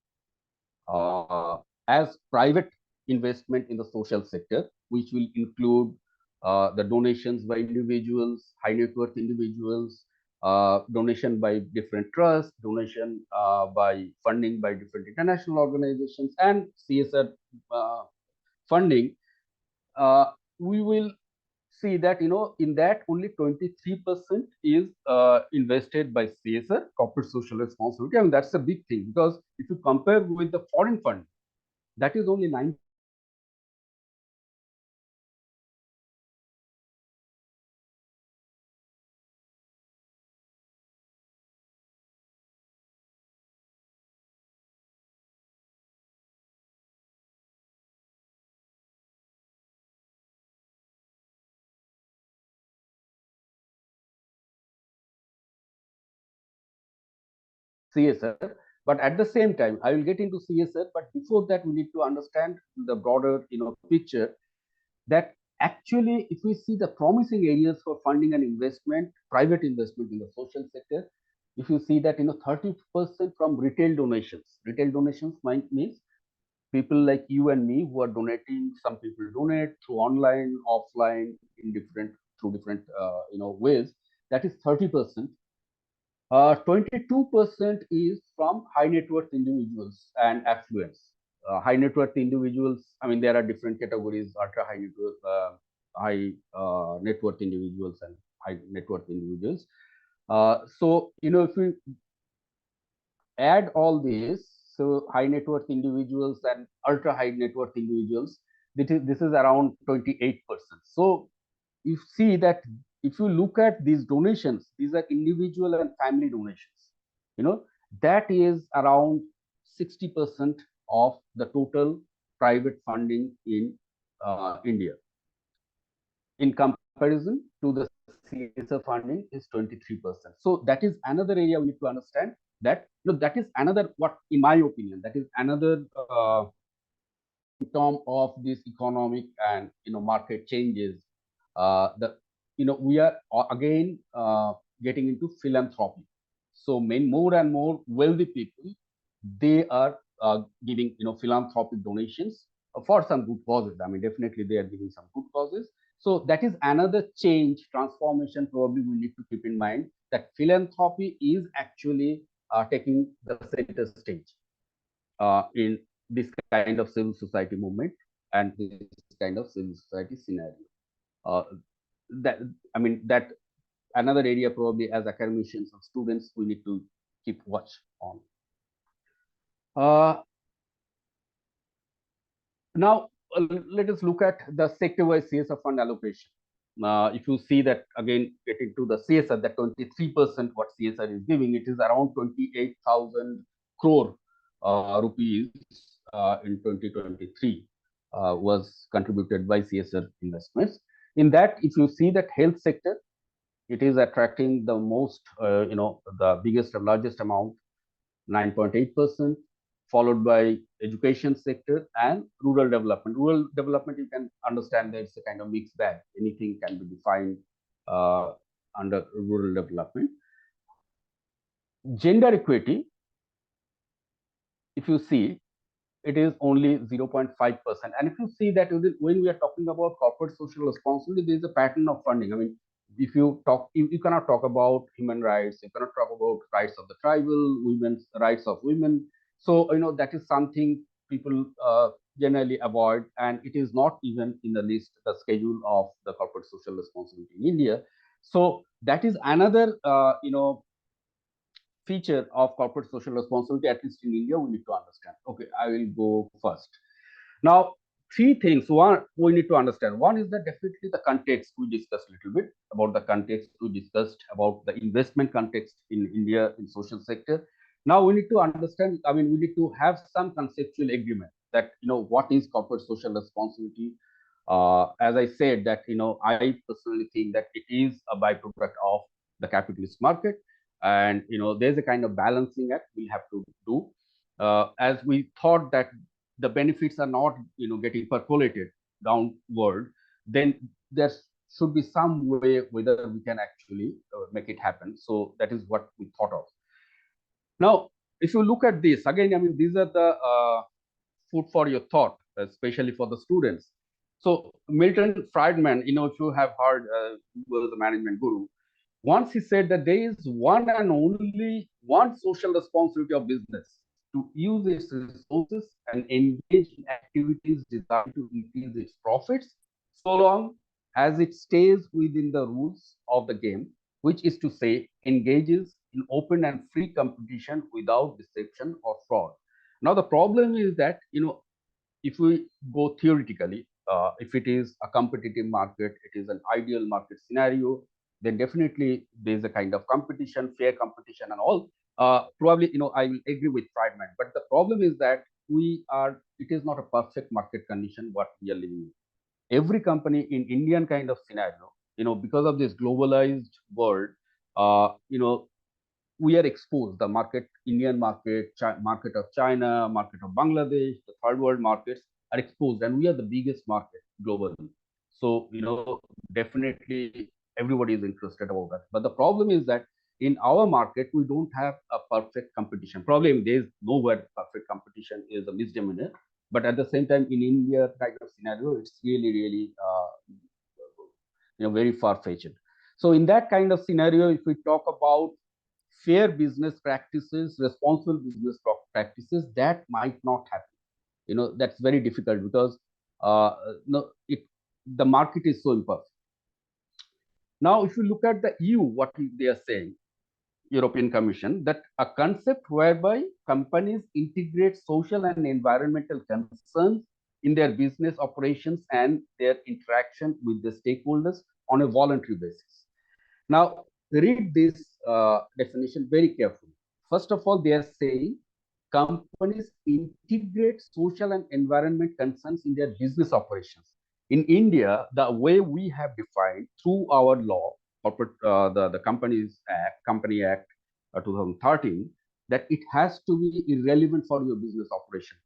as private investment in the social sector, which will include the donations by individuals, high net worth individuals, donation by different trusts, donation by funding by different international organizations, and CSR funding, we will see that, in that only 23% is invested by CSR, corporate social responsibility. I mean, that's a big thing, because if you compare with the foreign fund, that is only 9. CSR, but at the same time, I will get into CSR. But before that, we need to understand the broader, picture. That actually, if we see the promising areas for funding and investment, private investment in the social sector, if you see that, 30% from retail donations. Retail donations means people like you and me who are donating. Some people donate through online, offline, through different ways. That is 30%. 22% is from high net worth individuals and affluents. High net worth individuals, I mean, there are different categories: ultra high net worth, net worth individuals, and high net worth individuals. So, if we add all these, so high net worth individuals and ultra high net worth individuals, this is around 28%. So you see that if you look at these donations, these are individual and family donations. That is around 60% of the total private funding in India. In comparison to the CSR funding is 23%. So that is another area we need to understand, that that is another, what in my opinion, that is another symptom of this economic and market changes. We are again getting into philanthropy. So more and more wealthy people, they are giving philanthropic donations for some good causes. I mean, definitely they are giving some good causes. So that is another change, transformation probably we need to keep in mind, that philanthropy is actually taking the center stage in this kind of civil society movement and this kind of civil society scenario. That another area probably as academicians and students we need to keep watch on. Now, let us look at the sector-wise CSR fund allocation. If you see that, again, getting to the CSR, that 23% what CSR is giving, it is around 28,000 crore rupees in 2023 was contributed by CSR investments. In that, if you see that health sector, it is attracting the most, the biggest and largest amount, 9.8%. followed by education sector and rural development. Rural development, you can understand that it's a kind of mixed bag. Anything can be defined under rural development. Gender equity, if you see, it is only 0.5%. And if you see that when we are talking about corporate social responsibility, there is a pattern of funding. I mean, if you talk, you cannot talk about human rights, you cannot talk about rights of the tribal, women's rights of women. So, that is something people generally avoid, and it is not even in the list, the schedule of the corporate social responsibility in India. So that is another, feature of corporate social responsibility, at least in India, we need to understand. Okay, I will go first. Now, three things. One, we need to understand. One is that definitely the context. We discussed a little bit about the context. We discussed about the investment context in India in social sector. Now we need to understand, I mean, we need to have some conceptual agreement that, what is corporate social responsibility. As I said that, I personally think that it is a byproduct of the capitalist market. And, there's a kind of balancing act we have to do. As we thought that the benefits are not, getting percolated downward, then there should be some way whether we can actually make it happen. So that is what we thought of. Now, if you look at this, again, I mean, these are the food for your thought, especially for the students. So Milton Friedman, if you have heard, he was the management guru. Once he said that there is one and only one social responsibility of business: to use its resources and engage in activities designed to increase its profits, so long as it stays within the rules of the game, which is to say, engages in open and free competition without deception or fraud. Now, the problem is that, if we go theoretically, if it is a competitive market, it is an ideal market scenario, then definitely there's a kind of competition, fair competition and all. Probably, I will agree with Friedman, but the problem is that it is not a perfect market condition what we are living in. Every company in Indian kind of scenario, because of this globalized world, we are exposed, the market, Indian market, market of China, market of Bangladesh, the third world markets are exposed, and we are the biggest market globally. So, definitely everybody is interested about that. But the problem is that in our market, we don't have a perfect competition. Probably there is nowhere perfect competition is a misdemeanor. But at the same time, in India kind of scenario, it's really, really, very far-fetched. So in that kind of scenario, if we talk about fair business practices, responsible business practices, that might not happen. That's very difficult because the market is so imperfect. Now, if you look at the EU, what they are saying, European Commission, that a concept whereby companies integrate social and environmental concerns in their business operations and their interaction with the stakeholders on a voluntary basis. Now, read this definition very carefully. First of all, they are saying companies integrate social and environment concerns in their business operations. In India, the way we have defined through our law, corporate, the Company Act 2013, that it has to be irrelevant for your business operation.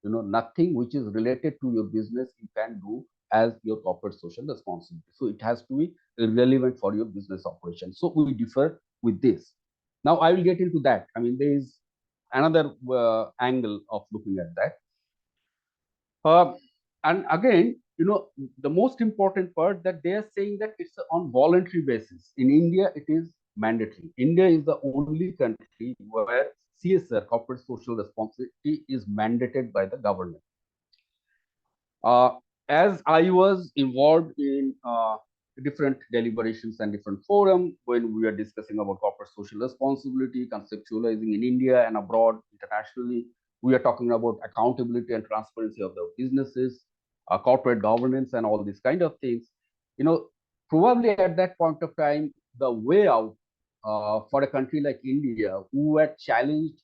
Nothing which is related to your business you can do as your corporate social responsibility. So it has to be irrelevant for your business operation. So we differ with this. Now I will get into that. I mean, there is another angle of looking at that. And again, the most important part that they are saying that it's on voluntary basis. In India, it is mandatory. India is the only country where CSR, corporate social responsibility, is mandated by the government. As I was involved in different deliberations and different forums when we are discussing about corporate social responsibility, conceptualizing in India and abroad, internationally, we are talking about accountability and transparency of the businesses, corporate governance and all these kind of things. Probably at that point of time, the way out for a country like India, who were challenged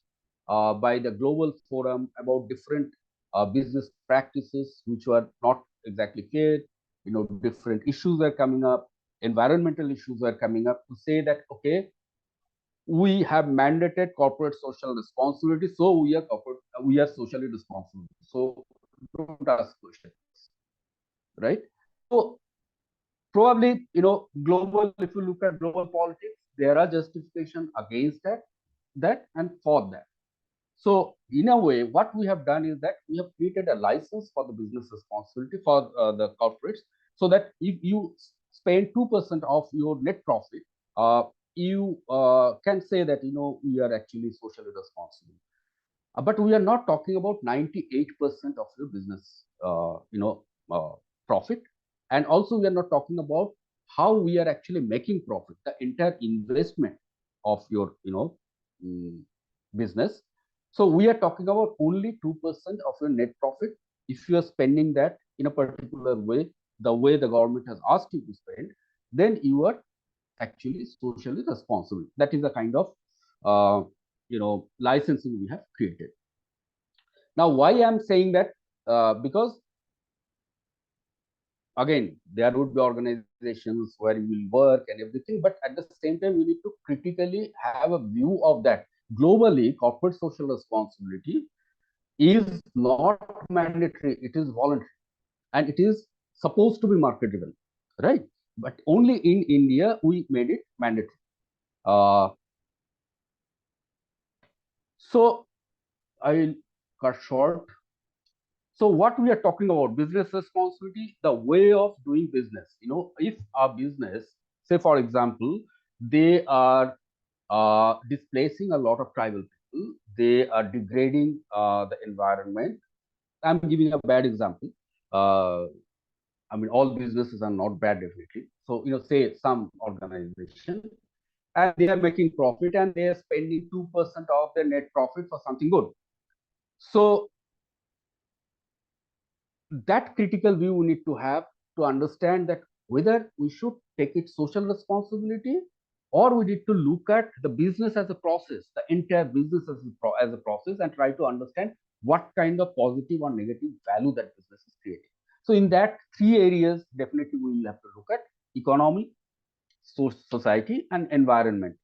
by the global forum about different business practices which were not exactly fair, different issues are coming up, environmental issues are coming up, to say that, okay, we have mandated corporate social responsibility, so we are socially responsible. So don't ask questions, right? So probably, global, if you look at global politics, there are justification against that and for that. So in a way, what we have done is that we have created a license for the business responsibility for the corporates, so that if you spend 2% of your net profit, you can say that we are actually socially responsible. But we are not talking about 98% of your business, profit, and also we are not talking about how we are actually making profit, the entire investment of your, mm, business. So we are talking about only 2% of your net profit. If you are spending that in a particular way, the way the government has asked you to spend, then you are actually socially responsible. That is the kind of licensing we have created. Now, why I'm saying that? Because again, there would be organizations where you will work and everything, but at the same time, we need to critically have a view of that. Globally, corporate social responsibility is not mandatory, it is voluntary, and it is supposed to be market driven, right? But only in India, we made it mandatory. So I'll cut short. So what we are talking about, business responsibility, the way of doing business. If a business, say for example, they are displacing a lot of tribal people, they are degrading the environment. I'm giving a bad example. I mean, all businesses are not bad, definitely. So, say some organization, and they are making profit and they are spending 2% of their net profit for something good. So that critical view we need to have to understand that whether we should take it social responsibility, or we need to look at the business as a process, the entire business as a process, and try to understand what kind of positive or negative value that business is creating. So in that three areas, definitely we will have to look at economy, society, and environment.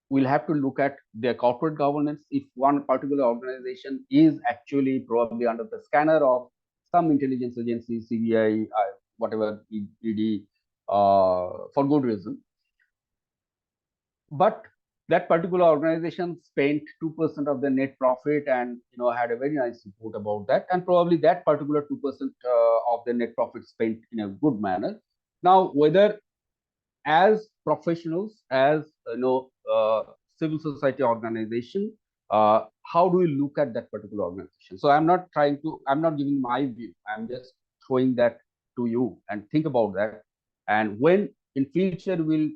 We'll have to look at their corporate governance. If one particular organization is actually probably under the scanner of some intelligence agency, CBI, whatever, ED, for good reason. But that particular organization spent 2% of their net profit and had a very nice report about that, and probably that particular 2% of their net profit spent in a good manner. Now, whether as professionals, as civil society organization, how do we look at that particular organization? So I'm not giving my view, I'm just throwing that to you, and think about that. And when in future we'll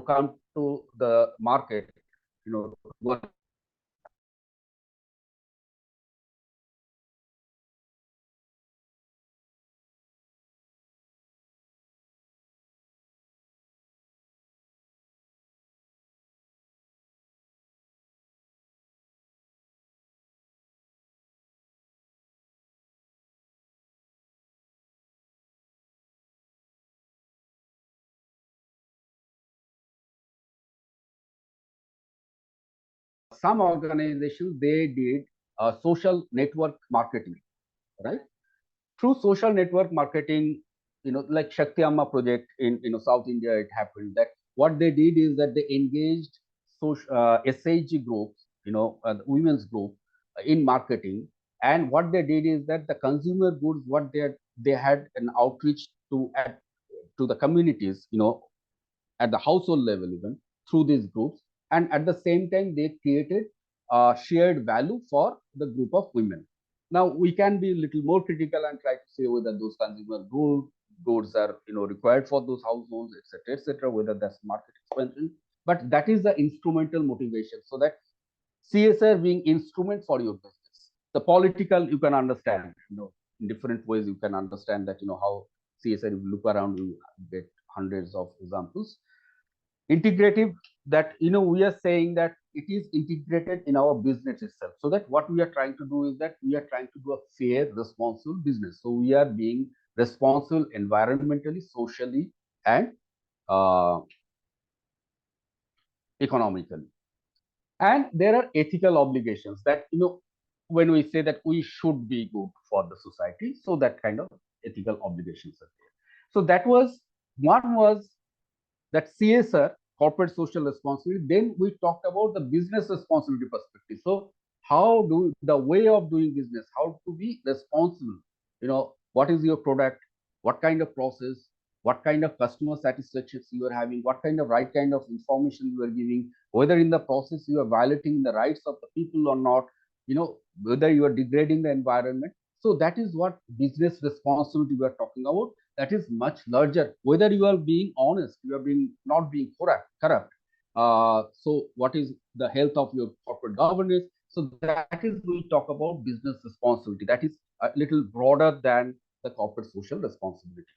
come to the market, some organizations, they did social network marketing, right? Through social network marketing, like Shakti Amma project in South India, it happened that what they did is that they engaged SHG groups, the women's group, in marketing. And what they did is that the consumer goods, what they had an outreach to the communities, at the household level, even through these groups. And at the same time, they created shared value for the group of women. Now, we can be a little more critical and try to say whether those consumer goods are required for those households, etc., whether that's market expansion. But that is the instrumental motivation, so that CSR being instrument for your business. The political, you can understand, in different ways you can understand that, how CSR, if you look around, you get hundreds of examples. Integrative, that we are saying that it is integrated in our business itself, so that what we are trying to do is that we are trying to do a fair, responsible business. So we are being responsible environmentally, socially, and economically. And there are ethical obligations that, when we say that we should be good for the society, so that kind of ethical obligations are there. So that was one, was that CSR, corporate social responsibility. Then we talked about the business responsibility perspective. So how do the way of doing business, how to be responsible, what is your product, what kind of process, what kind of customer satisfaction you are having, what kind of right kind of information you are giving, whether in the process you are violating the rights of the people or not, whether you are degrading the environment. So that is what business responsibility we are talking about. That is much larger. Whether you are being honest, you are being not being corrupt. So what is the health of your corporate governance? So that is, we talk about business responsibility. That is a little broader than the corporate social responsibility.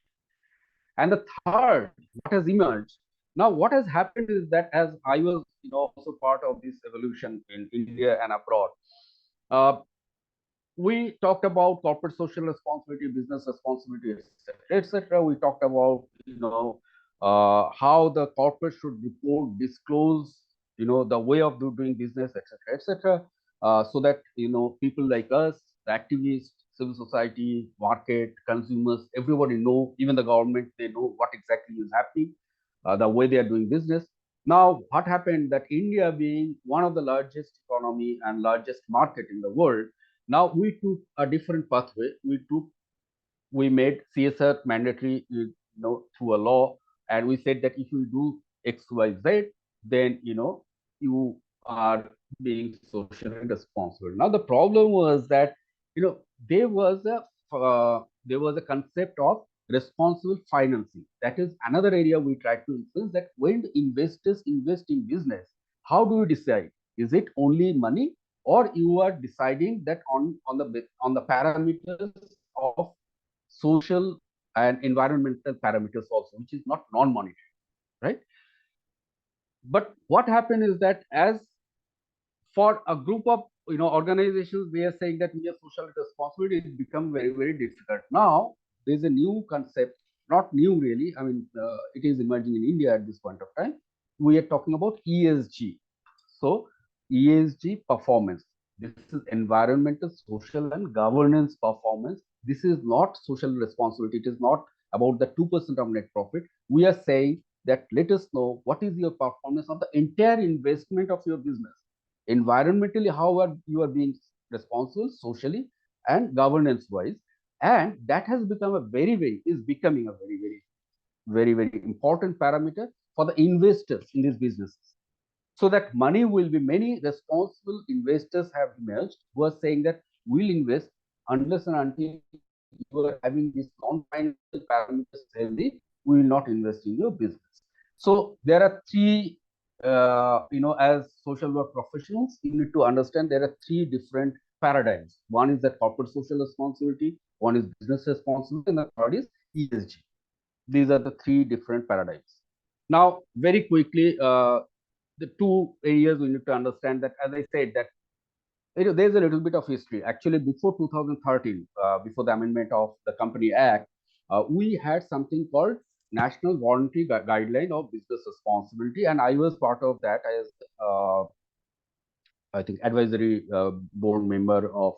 And the third, what has emerged now, what has happened is that, as I was, also part of this evolution in India and abroad, we talked about corporate social responsibility, business responsibility, etc. We talked about, how the corporate should report, disclose, the way of doing business, etc. So that, people like us, the activists, civil society, market, consumers, everybody know, even the government, they know what exactly is happening, the way they are doing business. Now, what happened that India, being one of the largest economy and largest market in the world, now we took a different pathway. We made CSR mandatory, through a law, and we said that if you do X, Y, Z, then you are being socially responsible. Now the problem was that there was a concept of responsible financing. That is another area we tried to influence. That when the investors invest in business, how do you decide? Is it only money, or you are deciding that on the parameters of social and environmental parameters also, which is not non-monetary, right? But what happened is that, as for a group of organizations, they are saying that we are socially responsible, it become very, very difficult. Now there is a new concept, not new really, I mean, it is emerging in India at this point of time. We are talking about ESG. So ESG performance, this is environmental, social and governance performance. This is not social responsibility. It is not about the 2% of net profit. We are saying that let us know what is your performance of the entire investment of your business. Environmentally, how are you are being responsible, socially and governance wise. And that has become is becoming a very important parameter for the investors in these businesses. So that money will be, many responsible investors have emerged who are saying that we'll invest unless and until you are having these non-financial parameters healthy, we will not invest in your business. So there are three, as social work professionals, you need to understand there are three different paradigms. One is that corporate social responsibility, one is business responsibility, and the third is ESG. These are the three different paradigms. Now, very quickly, the two areas we need to understand that, as I said, that there's a little bit of history. Actually, before 2013, before the amendment of the Company Act, we had something called National Voluntary Guideline of Business Responsibility, and I was part of that as, I think, advisory board member of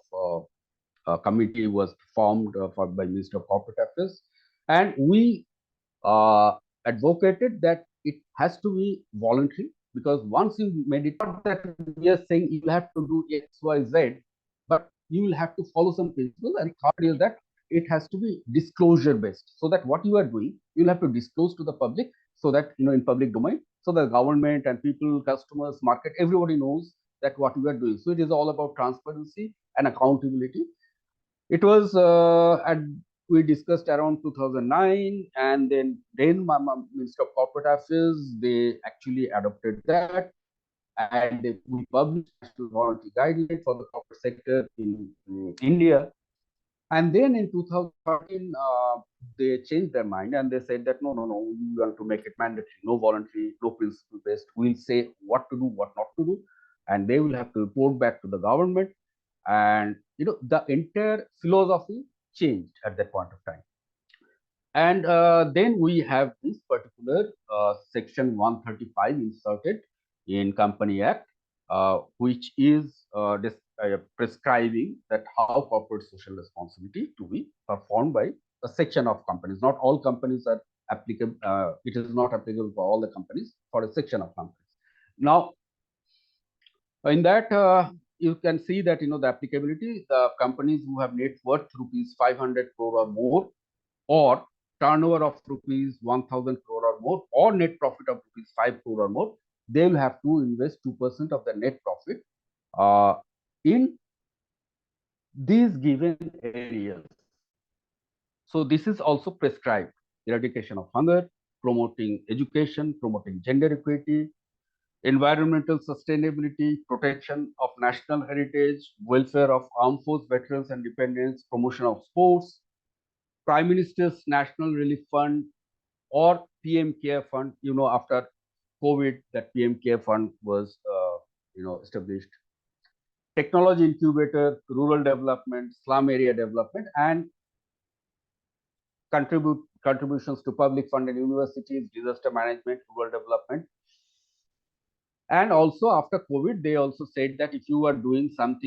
a committee was formed by Minister of Corporate Affairs, and we advocated that it has to be voluntary, because once you made it, not that we are saying you have to do X, Y, Z, but you will have to follow some principles. And third is that it has to be disclosure based, so that what you are doing, you'll have to disclose to the public, so that in public domain, so the government and people, customers, market, everybody knows that what you are doing. So it is all about transparency and accountability. It was we discussed around 2009, and then Minister of Corporate Affairs, they actually adopted that, and we published National Voluntary Guideline for the corporate sector in India. And then in 2013, they changed their mind and they said that no, we want to make it mandatory, no voluntary, no principle based. We'll say what to do, what not to do, and they will have to report back to the government. And the entire philosophy changed at that point of time. And then we have this particular section 135 inserted in Company Act, which is prescribing that how corporate social responsibility to be performed by a section of companies. Not all companies are applicable. It is not applicable for all the companies, for a section of companies. Now, in that, you can see that the applicability, the companies who have net worth rupees 500 crore or more, or turnover of rupees 1000 crore or more, or net profit of rupees 5 crore or more, they will have to invest 2% of the net profit in these given areas. So this is also prescribed: eradication of hunger, promoting education, promoting gender equity, environmental sustainability, protection of national heritage, welfare of armed force veterans and dependents, promotion of sports, Prime Minister's National Relief Fund or PM Care Fund. After COVID, that PM Care Fund was established. Technology incubator, rural development, slum area development, and contributions to public funded universities, disaster management, rural development. And also after COVID, they also said that if you are doing some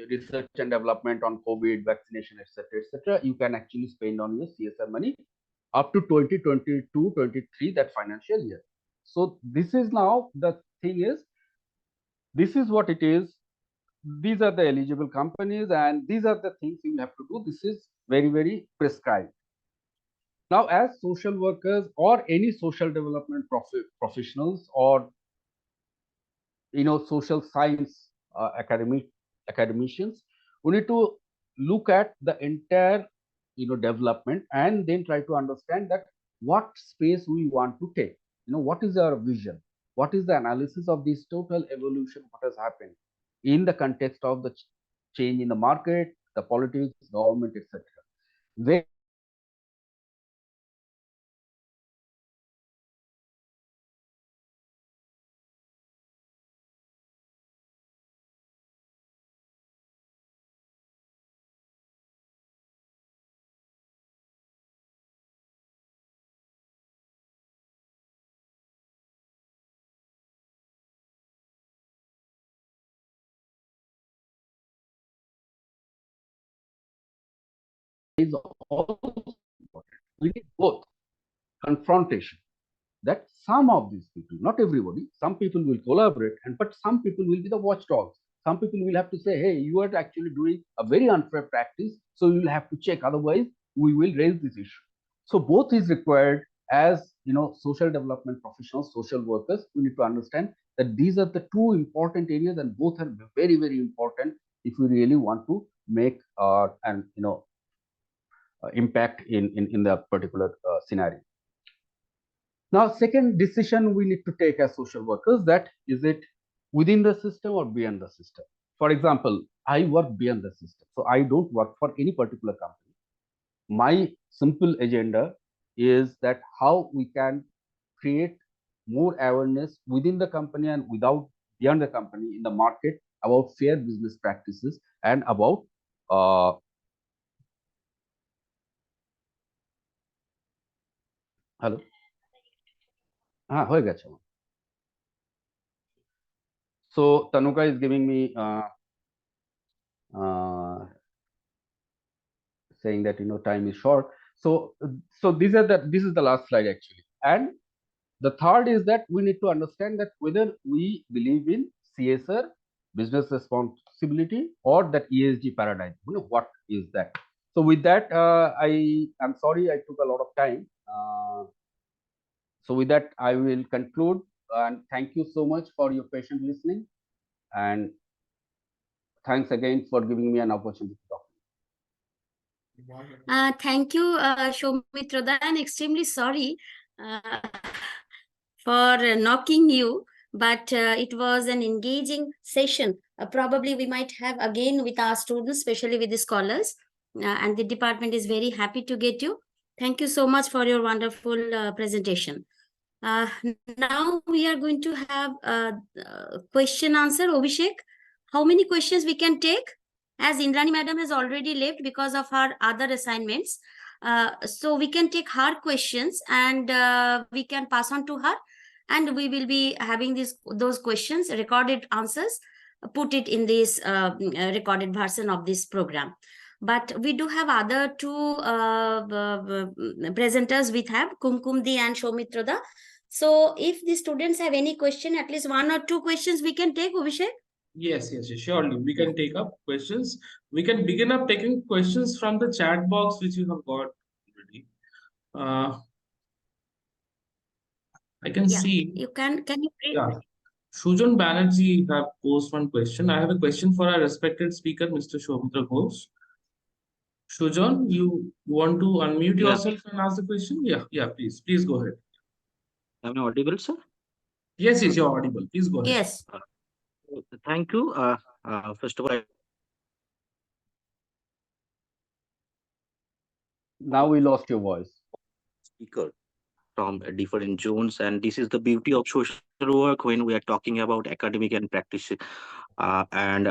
research and development on COVID, vaccination, etc., you can actually spend on your CSR money up to 2022-23, that financial year. So this is now the thing is, this is what it is. These are the eligible companies, and these are the things you have to do. This is very, very prescribed. Now, as social workers or any social development professionals, or social science academicians, we need to look at the entire development, and then try to understand that what space we want to take. What is our vision? What is the analysis of this total evolution? What has happened in the context of the change in the market, the politics, government, etc. Then is also important. We need both confrontation, that some of these people, not everybody, some people will collaborate, but some people will be the watchdogs. Some people will have to say, hey, you are actually doing a very unfair practice, so you will have to check, otherwise we will raise this issue. So both is required. As social development professionals, social workers, we need to understand that these are the two important areas, and both are very, very important if we really want to make an impact in the particular scenario. Now, second decision we need to take as social workers, that is it within the system or beyond the system. For example, I work beyond the system, so I don't work for any particular company. My simple agenda is that how we can create more awareness within the company and beyond the company, in the market, about fair business practices and about hello. So Tanuka is giving me saying that time is short. So this is the last slide actually. And the third is that we need to understand that whether we believe in CSR, business responsibility, or that ESG paradigm. What is that? So with that, I'm sorry I took a lot of time. So with that, I will conclude, and thank you so much for your patient listening, and thanks again for giving me an opportunity to talk. Thank you, Shomitra. I'm extremely sorry for knocking you, but it was an engaging session. Probably we might have again with our students, especially with the scholars, and the department is very happy to get you. Thank you so much for your wonderful presentation. Now we are going to have a question answer. Abhishek, how many questions we can take? As Indrani madam has already left because of her other assignments. So we can take her questions and we can pass on to her. and we will be having those questions, recorded answers, put it in this recorded version of this program. But we do have other two presenters. We have Kumkumdi and Shaumitrada. So if the students have any question, at least 1 or 2 questions we can take, Abhishek. Yes, surely. We can take up questions. We can begin up taking questions from the chat box which you have got already. I can see. You can you read? Yeah. Sujan Banerjee have posed one question. I have a question for our respected speaker, Mr. Shobhitra Ghosh. Sujan, you want to unmute yourself and ask the question? Yeah, please go ahead. Am I audible, sir? Yes, you're audible. Please go ahead. Yes. Thank you. First of all, Now we lost your voice. speaker from different zones, and this is the beauty of social work when we are talking about academic and practice. I'm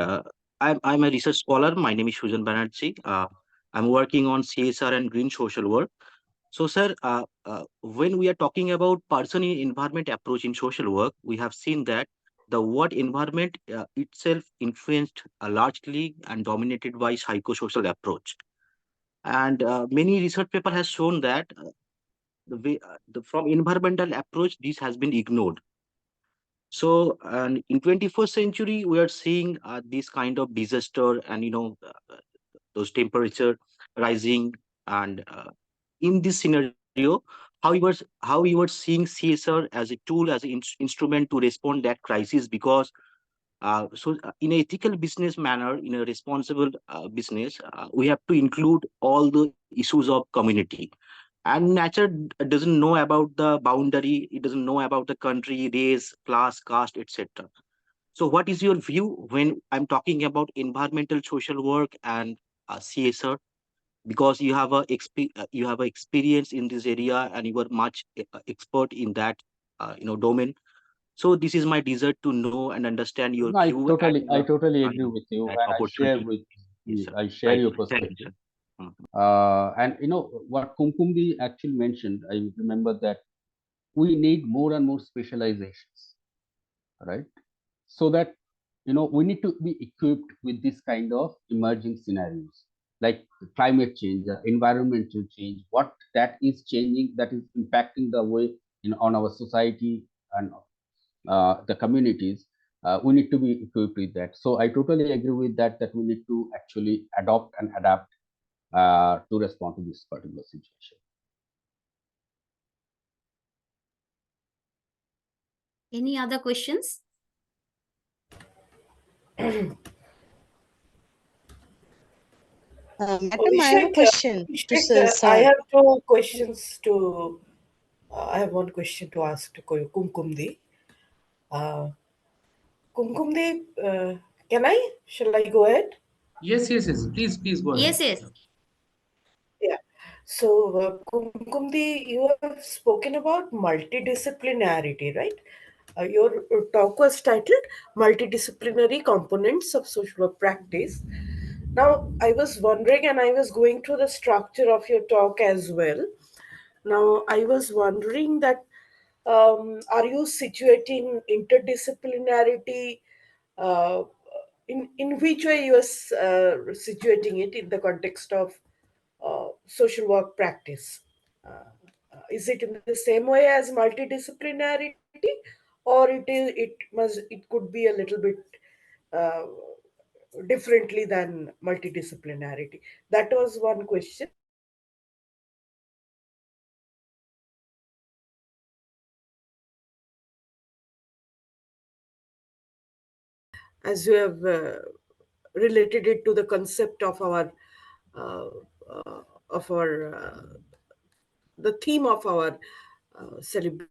a research scholar. My name is Sujan Banerjee. I'm working on CSR and green social work. So, sir, when we are talking about person in environment approach in social work, we have seen that the word environment itself influenced largely and dominated by psychosocial approach. And many research paper has shown that from environmental approach, this has been ignored. So, and in 21st century, we are seeing this kind of disaster and those temperature rising, and in this scenario, how you are seeing CSR as a tool, as an instrument to respond that crisis, because in an ethical business manner, in a responsible business, we have to include all the issues of community. And nature doesn't know about the boundary, it doesn't know about the country, race, class, caste, etc. So what is your view when I'm talking about environmental social work and CSR? Because you have you have a experience in this area and you are much expert in that domain. So this is my desire to know and understand your No, I view. totally agree with you, that and opportunity. I share Right, your sir. Thank you, perspective. sir. Mhm. And what Kumkumdi actually mentioned, I remember that we need more and more specializations, right? So that we need to be equipped with this kind of emerging scenarios, like climate change, environmental change, what that is changing, that is impacting the way on our society and the communities. We need to be equipped with that. So I totally agree with that we need to actually adopt and adapt to respond to this particular situation. Any other questions? Madam, I have a question to Abhishek, sir. I have two questions to. I have one question to ask to Kumkumdi. Kumkumdi, can I? Shall I go ahead? Yes. Please go ahead. Yes. Yeah. So, Kumkumdi, you have spoken about multidisciplinarity, right? Your talk was titled Multidisciplinary Components of Social Work Practice. Now, I was wondering, and I was going through the structure of your talk as well. Now, I was wondering that are you situating interdisciplinarity? Uh, in which way you are situating it in the context of social work practice? Is it in the same way as multidisciplinarity, or it could be a little bit uh, differently than multidisciplinarity? That was one question. As you have related it to the concept of our uh, of our the theme of our celebration.